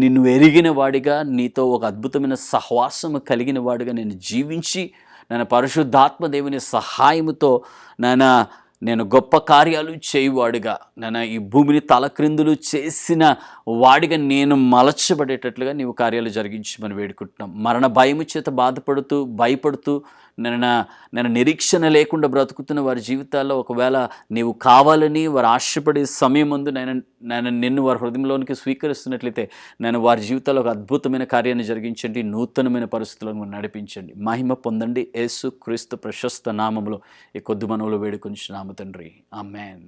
నిన్ను ఎరిగిన వాడిగా, నీతో ఒక అద్భుతమైన సహవాసము కలిగిన వాడిగా నేను జీవించి నేను పరిశుద్ధాత్మ దేవుని సహాయముతో నేను గొప్ప కార్యాలు చేయువాడిగా, ఈ భూమిని తలక్రిందులు చేసిన వాడిగా నేను మలచబడేటట్లుగా నీవు కార్యాలు జరిగించమని వేడుకుంటున్నాం. మరణ భయము చేత బాధపడుతూ భయపడుతూ నేను నిరీక్షణ లేకుండా బ్రతుకుతున్న వారి జీవితాల్లో ఒకవేళ నీవు కావాలని వారు ఆశపడే సమయం ముందు నేను నిన్ను వారి హృదయంలోనికి స్వీకరిస్తున్నట్లయితే నేను వారి జీవితాల్లో ఒక అద్భుతమైన కార్యాన్ని జరిగించండి, నూతనమైన పరిస్థితులను నడిపించండి. మహిమ పొందండి. యేసు క్రీస్తు ప్రశస్త నామములో ఈ కొద్ది మనవులు వేడుకొనిచున్నాము తండ్రి. ఆమేన్.